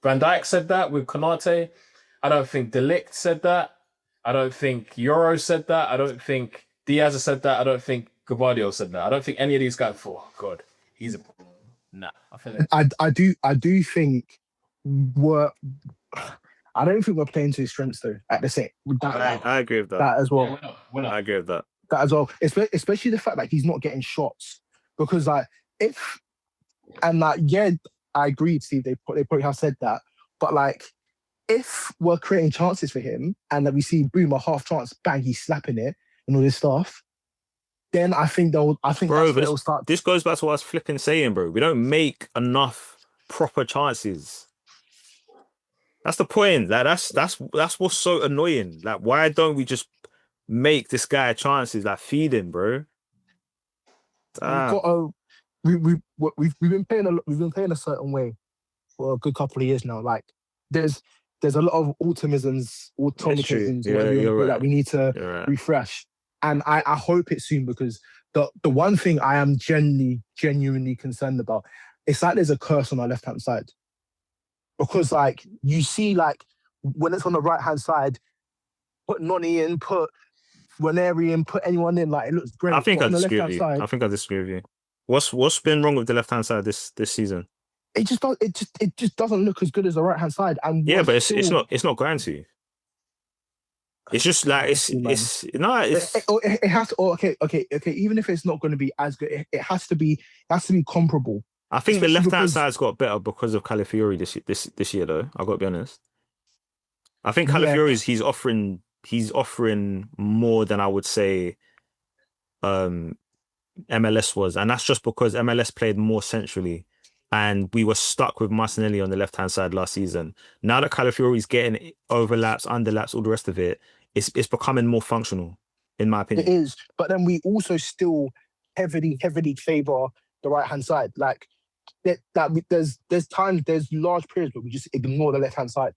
Van Dijk said that with Konate. I don't think De Ligt said that. I don't think Euro said that. I don't think Diaz has said that. I don't think Gavardio said that. I don't think any of these guys thought, "Oh God, he's a." Nah, I feel like I do think I don't think we're playing to his strengths though. At the same, I agree with that. that as well. we're not. I agree with that. That as well. Especially the fact that he's not getting shots because I agree, Steve. They probably have said that, but like if we're creating chances for him and that we see boom a half chance, bang, he's slapping it and all this stuff, then I think Bro, that's where but it'll start. this goes back to what I was flipping saying, bro. We don't make enough proper chances. That's the point. Like that's what's so annoying. Like, why don't we just make this guy chances? Like, feed him, bro. We've been playing a certain way for a good couple of years now. Like there's a lot of automatisms Yeah, you're right. that we need to You're right. refresh. And I hope it's soon because the one thing I am genuinely concerned about, it's like there's a curse on our left hand side. Because like you see, like when it's on the right hand side, put Noni in, put Ranieri in, put anyone in, like it looks great. I think But I on the disagree left-hand with you. side, I think I disagree with you. What's been wrong with the left hand side this season? it just doesn't look as good as the right hand side. And Yeah, we're but it's still- not going to. It's just like it's It has to. Okay. Even if it's not going to be as good, it has to be comparable. I think the Especially left hand because- side's got better because of Calafiori this year though. I've got to be honest. I think Yeah. Calafiori's he's offering more than I would say MLS was, and that's just because MLS played more centrally and we were stuck with Martinelli on the left hand side last season. Now that Calafiori's getting overlaps, underlaps, all the rest of it, it's becoming more functional, in my It opinion. is, but then we also still heavily favour the right hand side. Like there's times, there's large periods where we just ignore the left hand side,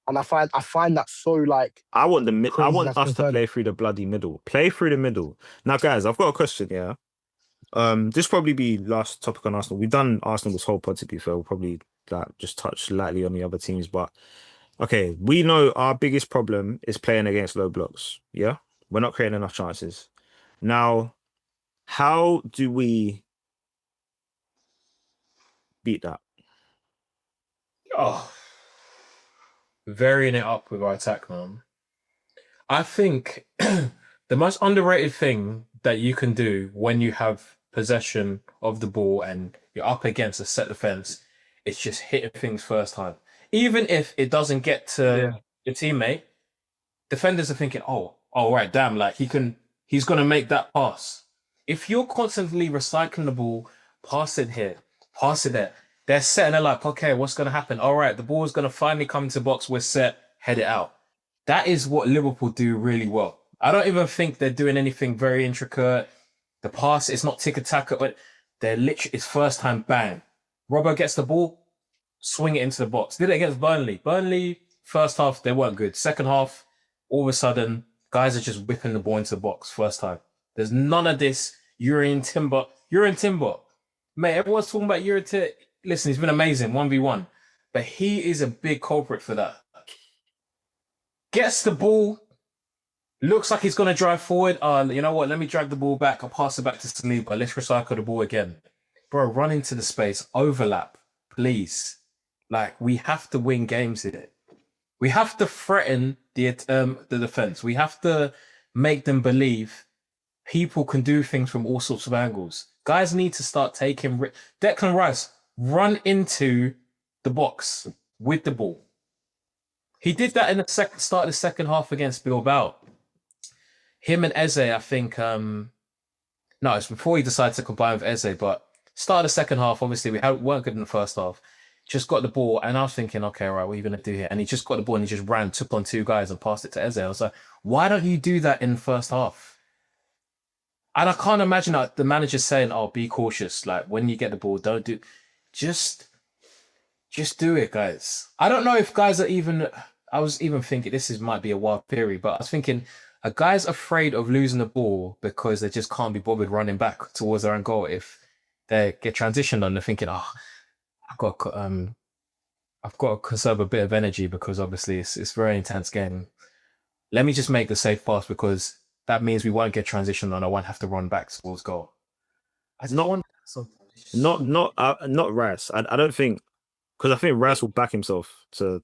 and I find that so like I want I Crazy, want that's us to concerning. play through the bloody middle. Play through the middle. Now, guys, I've got a question. Yeah, this probably be last topic on Arsenal. We've done Arsenal this whole pod. To be fair, we'll probably like just touch lightly on the other teams. But okay, we know our biggest problem is playing against low blocks. Yeah, we're not creating enough chances. Now, how do we beat that? Oh, varying it up with our attack, man. I think the most underrated thing that you can do when you have possession of the ball and you're up against a set defense is just hitting things first time. Even if it doesn't get to your teammate, defenders are thinking, oh, right, damn, like he's gonna make that pass. If you're constantly recycling the ball, pass it here, pass it there, they're set and they're like, okay, what's gonna happen? All right, the ball is gonna finally come into the box, we're set, head it out. That is what Liverpool do really well. I don't even think they're doing anything very intricate. The pass is not tick-a-tack, but they're literally, it's first time, bang. Robbo gets the ball, swing it into the box. Did it against Burnley. Burnley, first half, they weren't good. Second half, all of a sudden, guys are just whipping the ball into the box first time. There's none of this Urian Timber. Mate, everyone's talking about Urian Timber. Listen, he's been amazing, 1v1. But he is a big culprit for that. Gets the ball, looks like he's going to drive forward. You know what? Let me drag the ball back. I'll pass it back to Saliba. Let's recycle the ball again. Bro, run into the space. Overlap, please. Like, we have to win games here. We have to threaten the defense. We have to make them believe people can do things from all sorts of angles. Guys need to start taking... Declan Rice, run into the box with the ball. He did that in the start of the second half against Bilbao. Him and Eze, I think... no, it's before he decided to combine with Eze, but start of the second half, obviously, we weren't good in the first half. Just got the ball, and I was thinking, okay, all right, what are you going to do here? And he just got the ball, and he just ran, took on two guys, and passed it to Eze. I was like, why don't you do that in the first half? And I can't imagine that the manager saying, oh, be cautious. Like, when you get the ball, don't do... Just Just do it, guys. I don't know if guys are even. I was even thinking might be a wild theory, but I was thinking a guy's afraid of losing the ball because they just can't be bothered running back towards their own goal if they get transitioned on. They're thinking, oh, I've got to conserve a bit of energy because obviously it's a very intense game. Let me just make the safe pass because that means we won't get transitioned on. I won't have to run back towards goal. I just want not Rice. I don't think, because I think Rice will back himself to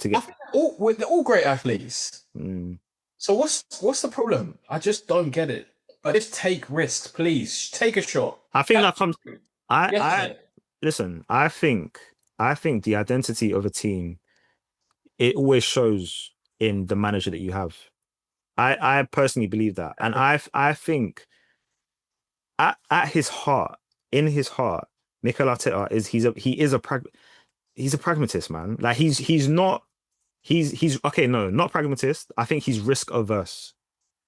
get. They're all great athletes. Mm. So what's the problem? I just don't get it. But just take risks, please. Take a shot. I think that comes. Listen. I think the identity of a team, it always shows in the manager that you have. I personally believe that, and I think at his heart, in his heart, Mikel Arteta is a pragmatist, man. Like he's not pragmatist. I think he's risk averse.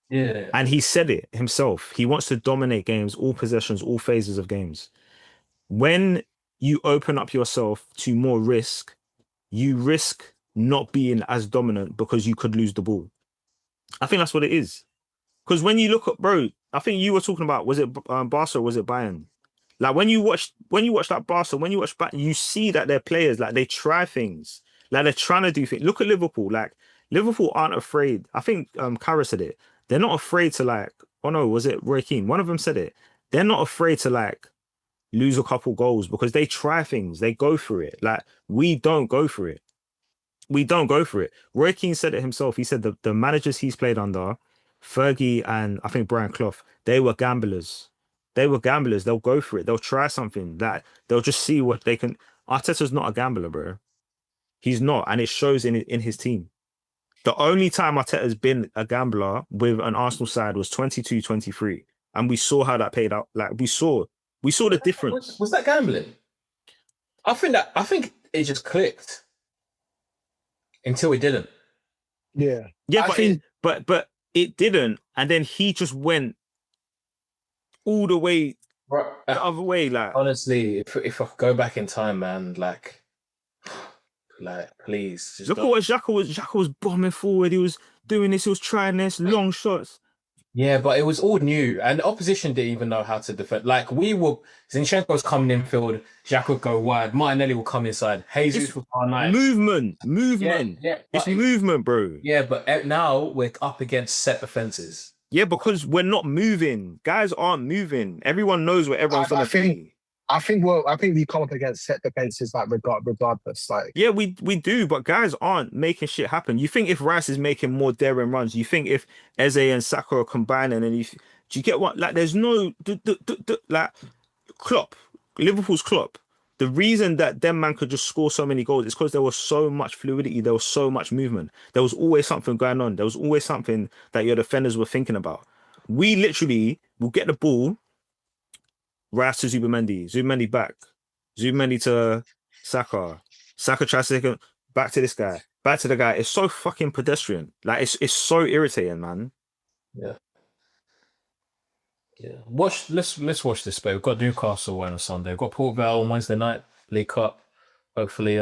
Yeah. And he said it himself. He wants to dominate games, all possessions, all phases of games. When you open up yourself to more risk, you risk not being as dominant because you could lose the ball. I think that's what it is. Because when you look at, bro, I think you were talking about, was it Barca or was it Bayern? Like when you watch that Barca, when you watch Bayern, you see that their players, like they try things, like they're trying to do things. Look at Liverpool. Like Liverpool aren't afraid. I think Kara said it. They're not afraid to like, oh no, was it Roy Keane? One of them said it. They're not afraid to like lose a couple goals because they try things. They go for it. Like we don't go for it. We don't go for it. Roy Keane said it himself. He said the managers he's played under, Fergie and I think Brian Clough, they were gamblers. They'll go for it. They'll try something that they'll just see what they can. Arteta's not a gambler, bro. He's not. And it shows in his team. The only time Arteta's been a gambler with an Arsenal side was 22-23. And we saw how that played out. Like we saw the difference. Was that gambling? I think it just clicked. Until it didn't. Yeah. Yeah, but it didn't. And then he just went all the way the other way. Like honestly, if I go back in time, man, like please. Just look at what Xhaka was bombing forward. He was doing this, he was trying this, long shots. Yeah, but it was all new, and the opposition didn't even know how to defend. Like Zinchenko was coming in field, Xhaka would go wide, Martinelli will come inside, Jesus was on night. Movement. Yeah, it's movement, bro. Yeah, but now we're up against set defenses. Yeah, because we're not moving. Guys aren't moving. Everyone knows where everyone's gonna be. I think we come up against set defenses like regardless. Like yeah, we do, but guys aren't making shit happen. You think if Rice is making more daring runs, you think if Eze and Saka are combining, and do you get what? Like, there's no like Klopp, Liverpool's Klopp. The reason that them man could just score so many goals is because there was so much fluidity, there was so much movement, there was always something going on, there was always something that your defenders were thinking about. We literally will get the ball. Rice to Zubimendi back, Zubimendi to Saka tries to take him back to this guy, back to the guy. It's so fucking pedestrian. Like it's so irritating, man. Yeah. Let's watch this. But we've got Newcastle on a Sunday. We've got Port Vale on Wednesday night, League Cup. Hopefully,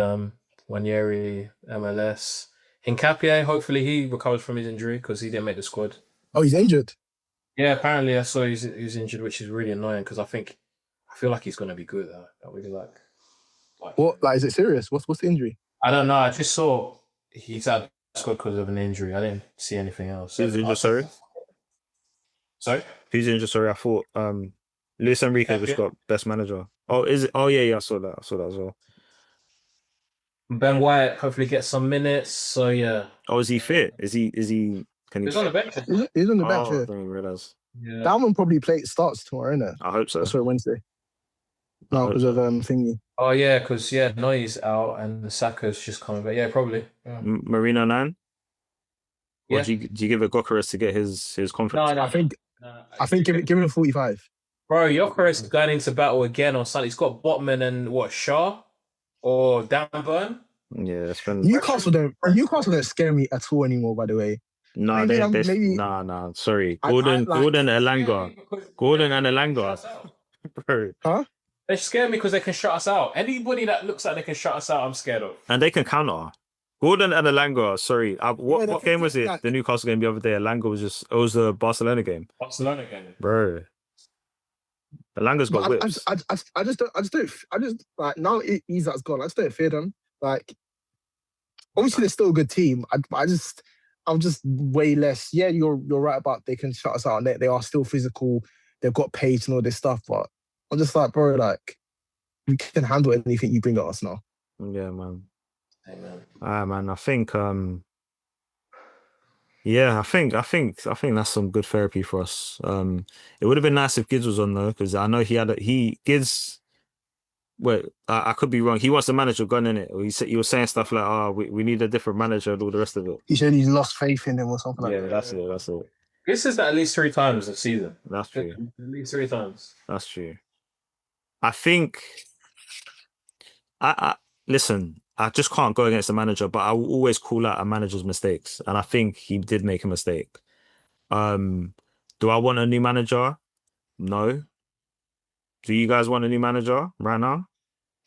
Wanyeri, MLS, Hincapié. Hopefully, he recovers from his injury because he didn't make the squad. Oh, he's injured. Yeah, apparently I saw he's injured, which is really annoying because I feel like he's going to be good. I really like. What? Like, is it serious? What's the injury? I don't know. I just saw he's out of the squad because of an injury. I didn't see anything else. Who's injured? Sorry. Who's injured? Sorry, I thought Luis Enrique just got best manager. Oh, is it? Oh yeah, I saw that. As well. Ben White hopefully gets some minutes. So yeah. Oh, is he fit? Is he? He's on the bench. He's on the bench. I didn't realize. Yeah. That one probably starts tomorrow, innit? I hope so. Sorry, Wednesday. No, because of thingy. Oh yeah, because Neuer's out and the Saka's just coming back. Yeah, probably. Yeah. Marino 9. Yeah. Or do you give it Gyökeres to get his confidence? No. I think give him 45. Bro, Gyökeres is going into battle again on Sunday. He's got Botman and Shaw or Dan Burn. Yeah, it's been Newcastle don't scare me at all anymore. By the way. No, nah. Sorry, Gordon and Elanga. Bro. Huh? They scare me because they can shut us out. Anybody that looks like they can shut us out, I'm scared of. And they can counter. Gordon and Elanga, sorry. What game was it? like- The Newcastle game the other day. Elanga was just, it was the Barcelona game. Barcelona game. Bro. Elanga's got whips. I just don't like now Isak's gone. I just don't fear them. Like, obviously they're still a good team. I'm just way less. Yeah, you're right about they can shut us out. And they are still physical. They've got pace and all this stuff. But I'm just like, bro, like we can handle anything you bring at us now. Yeah, man. Amen. Man, I think yeah, I think that's some good therapy for us. It would have been nice if Gids was on though, because I know Gids. Wait, I could be wrong. He wants the manager gone in it. He was saying stuff like, "Oh, we need a different manager," and all the rest of it. He said he's lost faith in him or something like Yeah, that. that's it. That's it. This is at least 3 times this season. That's true. At least 3 times. That's true. I think. I listen. I just can't go against the manager, but I will always call out a manager's mistakes, and I think he did make a mistake. Do I want a new manager? No. Do you guys want a new manager right now?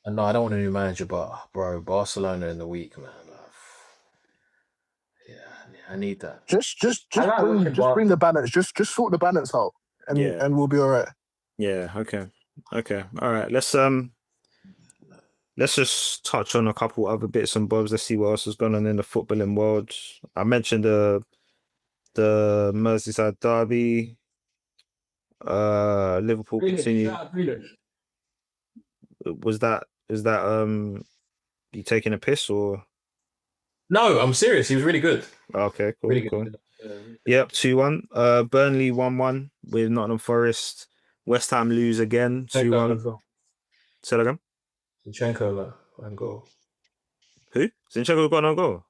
No, I don't want a new manager, but bro, Barcelona in the week, man. Yeah, I need that. Just I like bring the balance. Just sort the balance out, and we'll be all right. Yeah. Okay. All right. Let's just touch on a couple other bits and bobs. Let's see what else is going on in the footballing world. I mentioned the Merseyside derby. Liverpool continue. Is that you taking a piss or? No, I'm serious. He was really good. Okay, cool. Really cool. good. Yep, 2-1. Burnley 1-1 with Nottingham Forest. West Ham lose again 2-1. Say that again. Zinchenko and goal. Who? Zinchenko got no goal.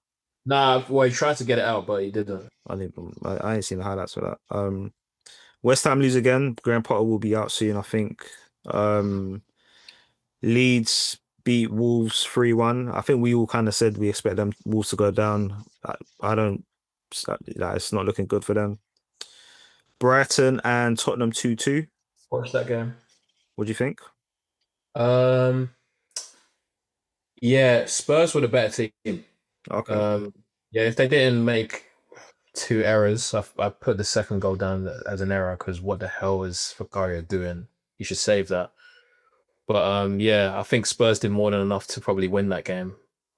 Nah, well, he tried to get it out, but he didn't. I ain't seen the highlights for that. West Ham lose again. Graham Potter will be out soon, I think. Leeds beat Wolves 3-1. I think we all kind of said we expect them Wolves to go down. I don't. It's not looking good for them. Brighton and Tottenham 2-2. Watch that game. What do you think? Yeah, Spurs were the better team. Okay. Yeah, if they didn't make 2 errors, I put the second goal down as an error because what the hell is Vicario doing? You should save that. But yeah, I think Spurs did more than enough to probably win that game.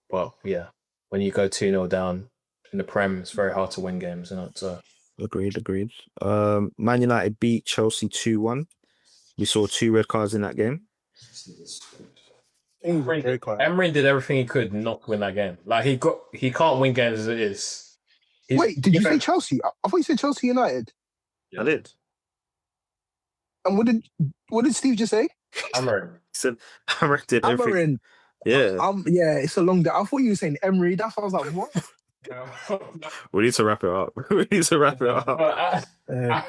But yeah, when you go 2-0 down in the Prem, it's very hard to win games, isn't it? So Agreed. Man United beat Chelsea 2-1. We saw 2 red cards in that game. Emery did everything he could not to win that game. Like he can't win games as it is. Wait, did you say Chelsea? I thought you said Chelsea United. I did. And what did Steve just say? Emery. Said Emery did everything. Amarin. Yeah. Yeah, it's a long day. I thought you were saying Emery. That's why I was like, what? We need to wrap it up.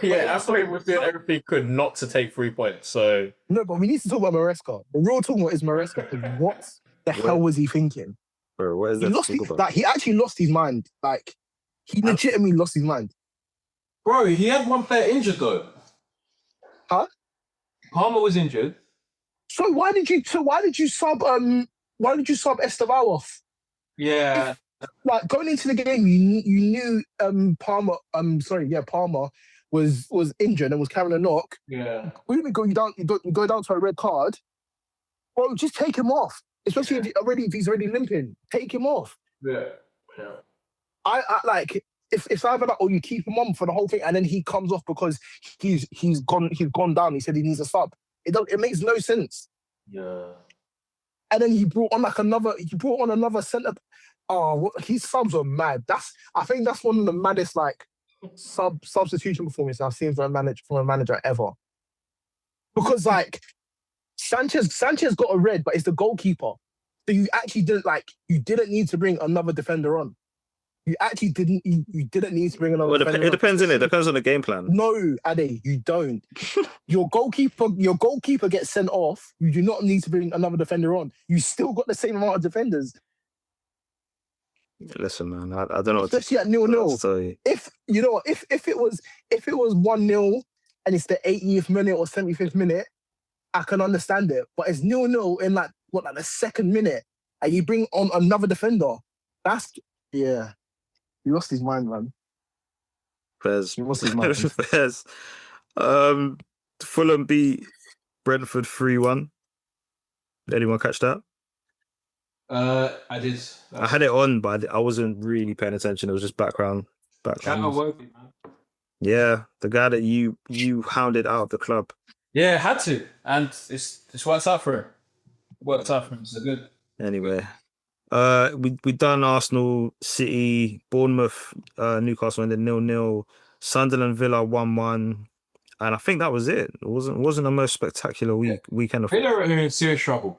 Yeah, I thought he was doing everything he could not to take 3 points. So No, but we need to talk about Maresca. The real talking about is Maresca. 'Cause what the hell was he thinking? Bro, what is He that? lost he actually lost his mind. Like, he legitimately lost his mind. Bro, he had one player injured though. Huh? Palmer was injured. So why did you sub Esteval off? Yeah. Like, going into the game, you knew Palmer was injured and was carrying a knock. Yeah. We didn't go down. You go down to a red card. Bro, just take him off. Especially if he's already limping, take him off. Yeah. I like if either that or you keep him on for the whole thing, and then he comes off because he's gone down. He said he needs a sub. It makes no sense. yeah. And then he brought on another centre. Oh, his subs were mad. I think that's one of the maddest like substitution performances I've seen from a manager ever. Because like Sanchez got a red, but it's the goalkeeper. So you actually didn't need to bring another defender on. You actually didn't. You didn't need to bring another. Well, defender it depends, innit? It depends on the game plan. No, Ade, you don't. Your goalkeeper gets sent off. You do not need to bring another defender on. You still got the same amount of defenders. Listen, man, I don't know. Especially at 0-0. So If you know what, if it was 1-0 and it's the 80th minute or 75th minute, I can understand it. But it's 0-0 in like the second minute, and you bring on another defender. That's yeah. He lost his mind, man. Fairs. He lost his mind. Fairs. Fulham beat Brentford 3-1. Anyone catch that? I did. I had it on, but I wasn't really paying attention. It was just background. Shout out Worthy, man. Yeah, the guy that you hounded out of the club. Yeah, had to, and it's worked out for him. Worked out for him. So good. Anyway, we done Arsenal, City, Bournemouth, Newcastle ended 0-0, Sunderland, Villa 1-1, and I think that was it. It wasn't the most spectacular weekend of. Villa are in serious trouble.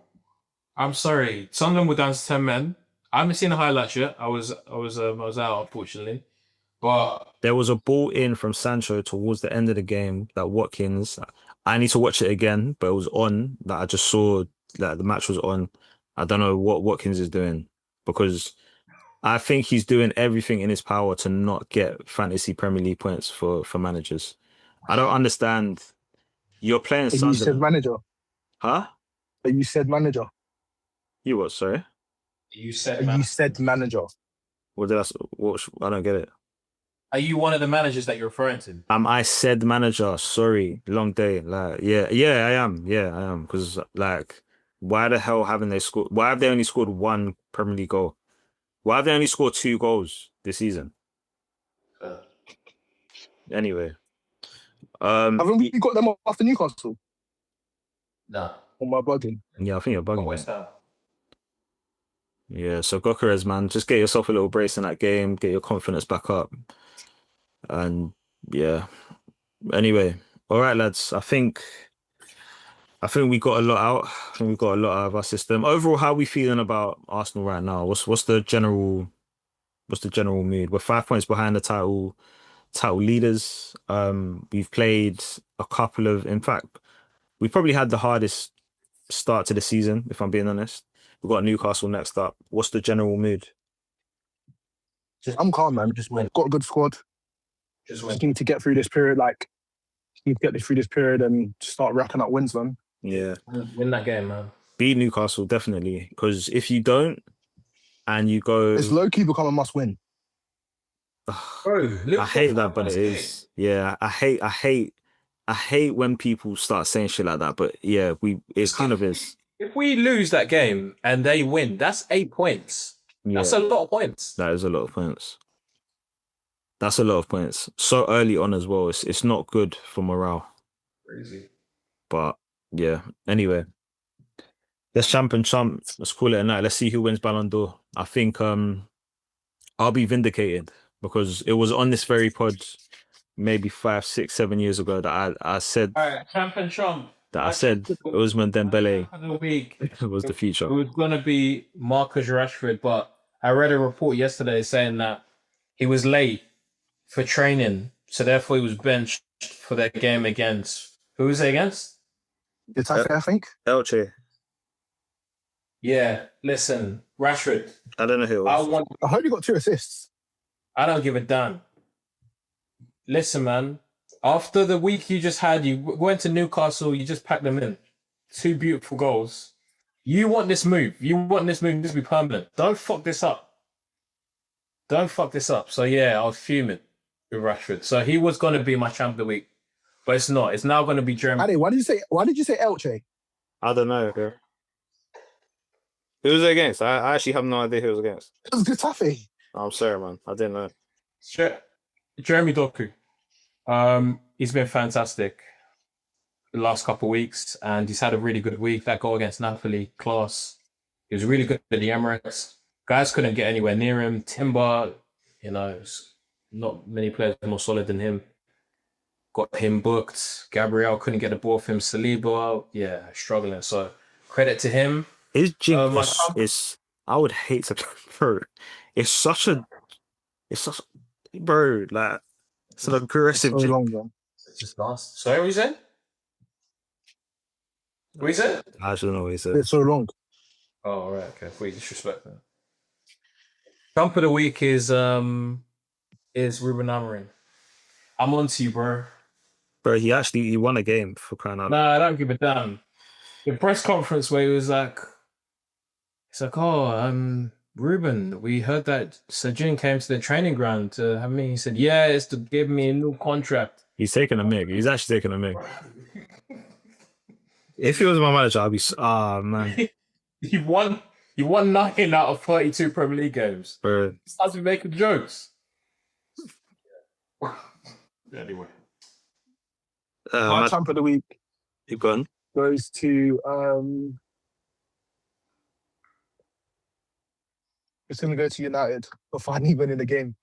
I'm sorry, Sunderland were down to 10 men. I haven't seen the highlights yet. I was out, unfortunately, but There was a ball in from Sancho towards the end of the game that Watkins. I need to watch it again, but it was on. That I just saw that the match was on. I don't know what Watkins is doing, because I think he's doing everything in his power to not get fantasy Premier League points for managers. I don't understand. You're playing You said Sunderland, manager. huh? You said manager. You what? Sorry. you said, You man, said manager. What did I? What? I don't get it. are you one of the managers that you're referring to? I said manager. Sorry, long day. Like, yeah, I am. Yeah, I am. Because like, why the hell haven't they scored? Why have they only scored one Premier League goal? Why have they only scored 2 goals this season? Anyway, Haven't we got them after Newcastle? No. Or am I bugging? yeah, I think you're bugging. West Ham. Yeah, so Gokeres, man, just get yourself a little brace in that game, get your confidence back up, and yeah. Anyway, all right, lads. I think we got a lot out. I think we got a lot out of our system. Overall, how are we feeling about Arsenal right now? What's the general mood? We're 5 points behind the title leaders. We've played a couple of. In fact, we probably had the hardest start to the season, if I'm being honest. We've got Newcastle next up. What's the general mood? I'm calm, man. Just got a good squad. Just need to get through this period. Like, need to get through this period and start racking up wins, man. Yeah. Win that game, man. Beat Newcastle, definitely. Because if you don't, and you go... It's low-key become a must-win. Bro, I hate that, but it is. Yeah, I hate when people start saying shit like that, but yeah, it kind of is. If we lose that game and they win, that's 8 points. Yeah, That's a lot of points. that is a lot of points. That's a lot of points. So early on as well. It's not good for morale. Crazy. But yeah, anyway. Let's champ. Let's call it a night. Let's see who wins Ballon d'Or. I think I'll be vindicated, because it was on this very pod maybe 5, 6, 7 years ago that I said All right, champ and chomp. that I said Ousmane Dembele For the week, was the future. it was going to be Marcus Rashford, but I read a report yesterday saying that he was late for training, so therefore he was benched for their game against... Who was it against? Getafe, I think. Elche. Yeah, listen, Rashford, I don't know who it was. I hope you got 2 assists. I don't give a damn. Listen, man, after the week you just had, you went to Newcastle, you just packed them in. 2 beautiful goals. You want this move. You want this move to be permanent. Don't fuck this up. Don't fuck this up. So yeah, I was fuming with Rashford. So he was going to be my champ of the week, but it's not. It's now going to be Jeremy. Ade, why did you say Elche? I don't know. Who was it against? I actually have no idea who it was against. It was Getafe. I'm sorry, man. I didn't know. Jeremy Doku. He's been fantastic the last couple of weeks, and he's had a really good week. That goal against Napoli, class. He was really good at the Emirates. Guys couldn't get anywhere near him. Timber, not many players more solid than him. Got him booked. Gabriel couldn't get the ball for him. Saliba, yeah, struggling. So credit to him. His jinx is. I would hate to, bro. It's an aggressive. So long, man. It's just last. Sorry, what you said? What you said? I don't know what he said. It's so long. Oh, all right, okay. Wait, disrespect that. Trump of the week is Ruben Amorim. I'm on to you, bro. Bro, he won a game, for crying out loud. Nah, I don't give a damn. the press conference where he was like, oh, Ruben, we heard that Sajin came to the training ground to have me. He said, yeah, it's to give me a new contract. He's taking a mic. He's actually taking a mic. If he was my manager, I'd be. Man. He won 9 out of 32 Premier League games. Bro. He starts making jokes. Anyway. My champ of the week Keep going. goes to it's gonna go to United for finally winning the game.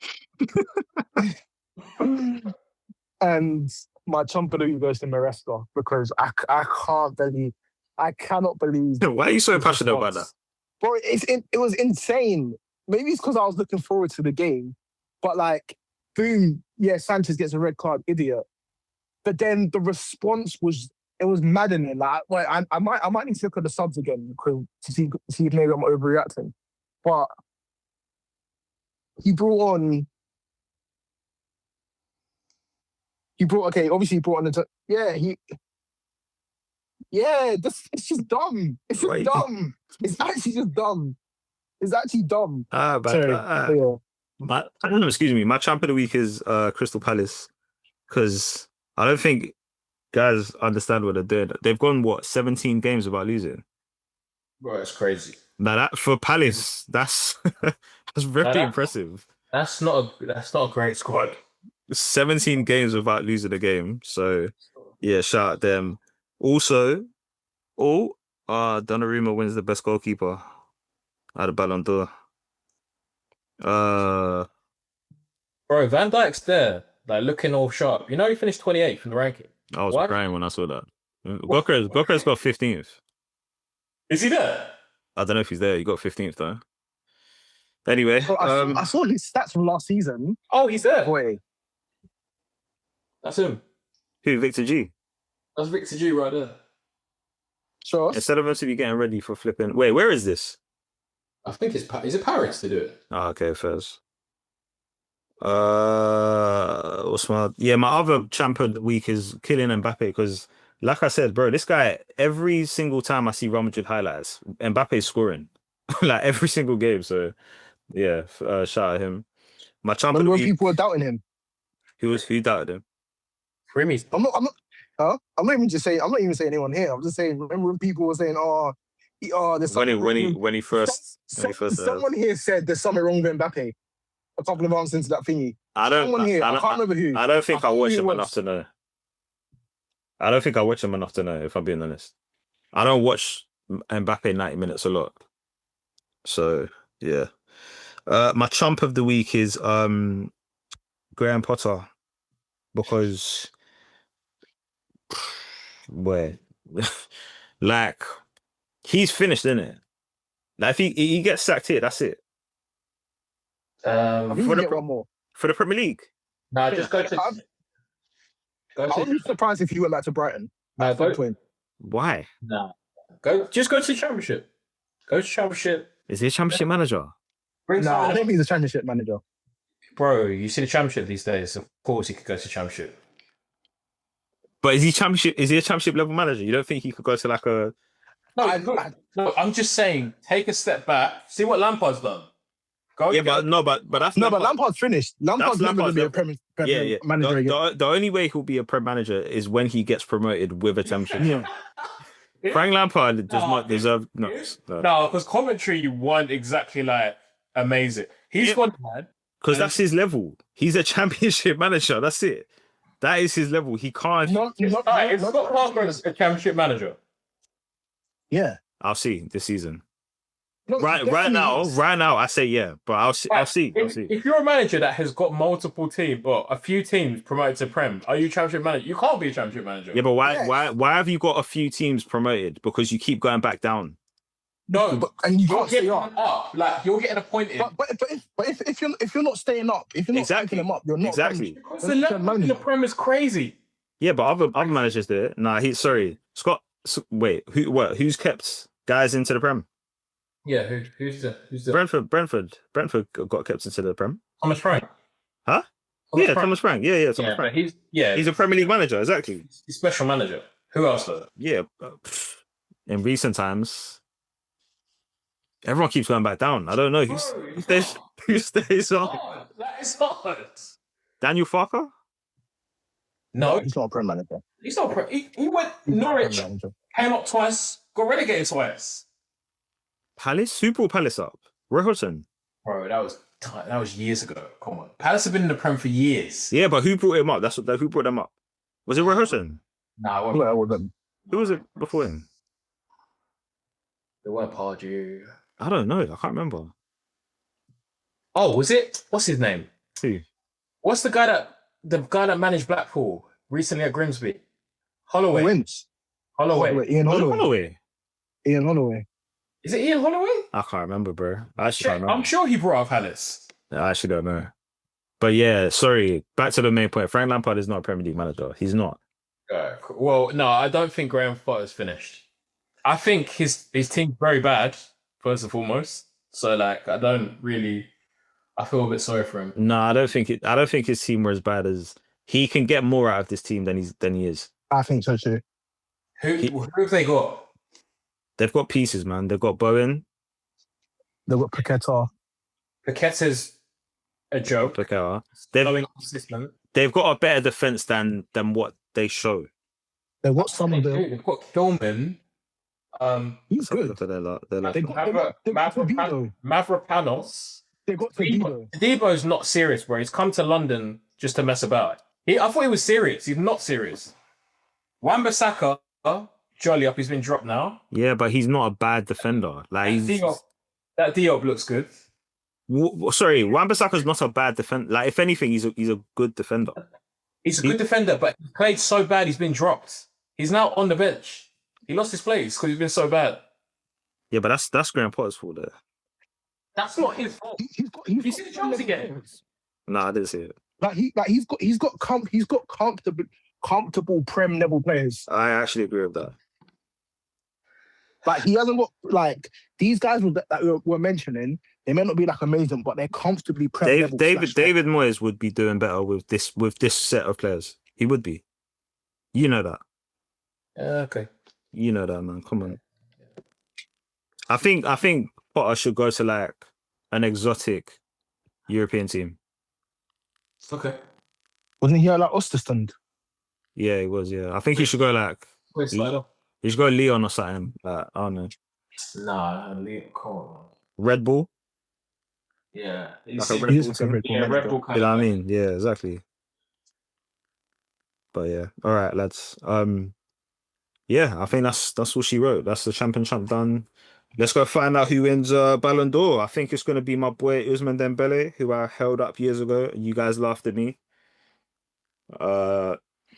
And my champ of the week goes to Maresca because I cannot believe. Why are you so his passionate about response. that? Bro, it was insane. Maybe it's because I was looking forward to the game, but like, boom, yeah, Sanchez gets a red card, idiot. But then the response was maddening. Like, well, I might need to look at the subs again to see if maybe I'm overreacting. But he brought on the it's just dumb. It's just Right. dumb. It's actually just dumb. It's actually dumb. But Yeah. excuse me. My champ of the week is Crystal Palace because I don't think guys understand what they're doing. They've gone 17 games without losing. Bro, it's crazy. Now that for Palace, that's very impressive. That's not a great squad. 17 games without losing a game. So yeah, shout out them. Also, Donnarumma wins the best goalkeeper at the Ballon d'Or. Bro, Van Dijk's there, like looking all sharp. You know he finished 28th in the ranking. I was What? crying when I saw that. Goka's got 15th. Is he there? I don't know if he's there. He got 15th though. Anyway, So I saw his stats from last season. Oh, he's there. Boy, That's him. who? Victor G. That's Victor G right there. sure. Instead of us to be getting ready for flipping. Wait, where is this? I think is it Paris to do it? Oh, okay, first. My other champ of the week is Kylian Mbappe because, like I said, bro, this guy every single time I see Real Madrid highlights, Mbappe's scoring like every single game. So yeah, shout out him. My champ of Remember the when week. people were doubting him? Who doubted him? Creamy. I'm not even saying anyone here. I'm just saying, remember when people were saying, there's something When he first someone here said there's something wrong with Mbappe a couple of months into that thingy. I can't remember who. I don't think I watch him who it enough was. to know. I don't think I watch him enough to know, if I'm being honest. I don't watch Mbappe 90 minutes a lot. So yeah. My chump of the week is Graham Potter because like he's finished, isn't it? Like if he gets sacked here, that's it. I think for we the get one more. For the Premier League. No, just go to. I wouldn't be surprised if he went back to Brighton. No, At some go. point. Why? No, just go to the Championship. Go to Championship. Is he a championship manager? Bring No, I someone don't think he's a championship manager. Bro, you see the Championship these days. Of course, he could go to Championship. But is he a championship level manager? You don't think he could go to like a No, I'm just saying, take a step back. See what Lampard's done. Go. Yeah, but that's No, but Lampard's finished. Lampard's never going to be a Premier manager again. The only way he'll be a Prem manager is when he gets promoted with a championship. Frank Lampard does not deserve no. No, because commentary weren't exactly like amazing. He's gone mad. Because that's his level. He's a championship manager. That's it. That is his level. He can't. Is Scott Parker a championship manager? Yeah. I'll see this season. No, Right definitely. now, I say yeah, but I'll see. If you're a manager that has got multiple teams, or a few teams promoted to Prem, are you championship manager? You can't be a championship manager. Yeah, but why have you got a few teams promoted? Because you keep going back down. No, and you you're can't stay getting up. up. Like you're getting appointed. But if you're not staying up, if you're not taking them up, you're not Exactly. Because the level in the Prem is crazy. Yeah, but other managers do it. Nah, Scott. Wait, who's kept guys into the Prem? Yeah, who's the Brentford got kept into the Prem. Thomas Frank? Huh? Thomas Frank. Yeah, Thomas Frank. But he's a Premier League manager, exactly. He's special manager. Who else though? Yeah, in recent times, everyone keeps going back down. I don't know who stays. Who stays on? That is hard. Daniel Farker? No, He's not a Prem manager. he's not. He went He's not a Norwich, Prem manager. came up twice, got relegated twice. Palace? Who brought Palace up? Roy Hodgson. Bro, that was years ago. Come on, Palace have been in the Prem for years. Yeah, but who brought him up? Who brought them up? Was it Roy Hodgson? Nah, Well, I wasn't. Who was it before him? they weren't Pardew. I don't know. I can't remember. Oh, was it? What's his name? Who? What's the guy that managed Blackpool recently at Grimsby? Holloway. Wins. Holloway. Ian Was it Holloway. Holloway? Ian Holloway. Is it Ian Holloway? I can't remember, bro. I actually can't remember. I'm sure he brought up Palace. I actually don't know. But yeah, sorry. Back to the main point. Frank Lampard is not a Premier League manager. He's not. Well, no, I don't think Graham Potter's finished. I think his team's very bad, first and foremost. So like, I feel a bit sorry for him. No, I don't think his team were as bad as he can get more out of this team than he is. I think so too. Who have they got? They've got pieces, man. They've got Bowen, They've got Paqueta. Paqueta's a joke. Paqueta. Going consistent. They've got a better defense than what they show. They've got some of them. They've got Kilman. He's good. Look at their lot. They're like, They got Todibo. Mavropanos. They got Todibo. Debo's not serious, bro. He's come to London just to mess about. I thought he was serious. He's not serious. Wan-Bissaka, jolly up. He's been dropped now. yeah, but he's not a bad defender. Like That Diop looks good. Sorry, Wan-Bissaka's not a bad defender. Like, if anything, he's a good defender. He's a good defender, but he played so bad he's been dropped. He's now on the bench. He lost his place because he's been so bad. Yeah, but that's Graham Potter's fault there. That's not his fault. You see the Chelsea game? No, I didn't see it. He's got comfortable Prem level players. I actually agree with that. Like he hasn't got like these guys that we're mentioning. They may not be like amazing, but they're comfortably Prem level. David Moyes would be doing better with this set of players. He would be. You know that. Okay. You know that, man. Come on. I think Potter should go to like an exotic European team. Okay. Wasn't he at like Ostersund? Yeah, he was. Yeah, I think he should go like Where's Slido? he should go Leon or something. Like, I don't know. Nah, Leon, come on. Red Bull. Yeah. Like a Red He is Bull like a team. Red Bull Yeah, manager. Red Bull You kind know of. what I mean? Yeah, exactly. But yeah, all right, lads. Yeah, I think that's all she wrote. That's the championship done. Let's go find out who wins Ballon d'Or. I think it's going to be my boy Ousmane Dembele, who I held up years ago. You guys laughed at me.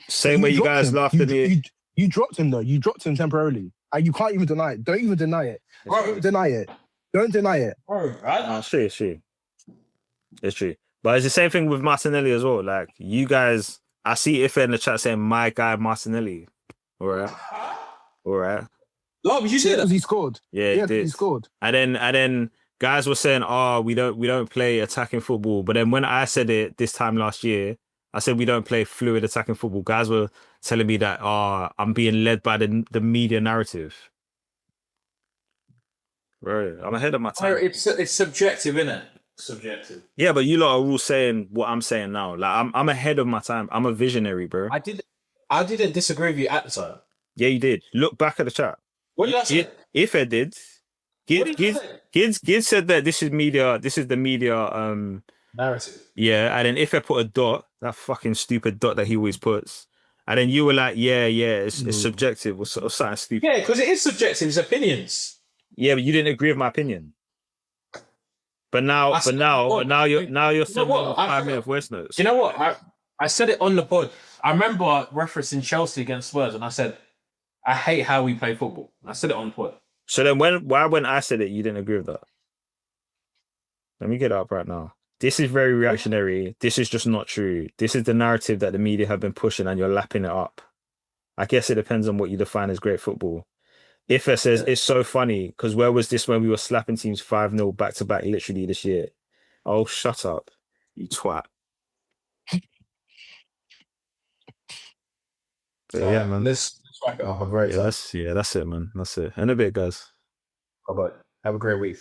Same way you dropped guys him. laughed at me. You dropped him though. You dropped him temporarily. And you can't even deny it. Don't even deny it. Don't deny it. Don't deny it. Bro, It's true. It's true. But it's the same thing with Martinelli as well. Like, you guys, I see Ife in the chat saying, my guy Martinelli. All right. Lob, you see Yeah, that? because he scored. Yeah, Yeah, he did. he scored. And then guys were saying, "Oh, we don't play attacking football." But then when I said it this time last year, I said we don't play fluid attacking football. Guys were telling me that, I'm being led by the media narrative. Right, I'm ahead of my time. It's subjective, innit? Subjective. Yeah, but you lot are all saying what I'm saying now. Like, I'm ahead of my time. I'm a visionary, bro. I didn't disagree with you at the time. Yeah, you did. Look back at the chat. What did I say? If I did, What did you say? Gids said that this is media. This is the media. Narrative. Yeah, and then if I put a dot, that fucking stupid dot that he always puts, and then you were like, yeah, it's subjective or something stupid. Yeah, because it is subjective. It's opinions. Yeah, but you didn't agree with my opinion. But now you're sending what? 5-minute voice notes. Do you know what? I said it on the pod. I remember referencing Chelsea against Spurs, and I said, I hate how we play football. I said it on the pod. So then when I said it, you didn't agree with that? Let me get it up right now. This is very reactionary. This is just not true. This is the narrative that the media have been pushing, and you're lapping it up. I guess it depends on what you define as great football. Ife says, it's so funny, because where was this when we were slapping teams 5-0 back-to-back literally this year? Oh, shut up, you twat. But yeah, man. Let's Striker. Oh, I'm very Yeah, that's it, man. That's it. In a bit, guys. Bye bye. Have a great week.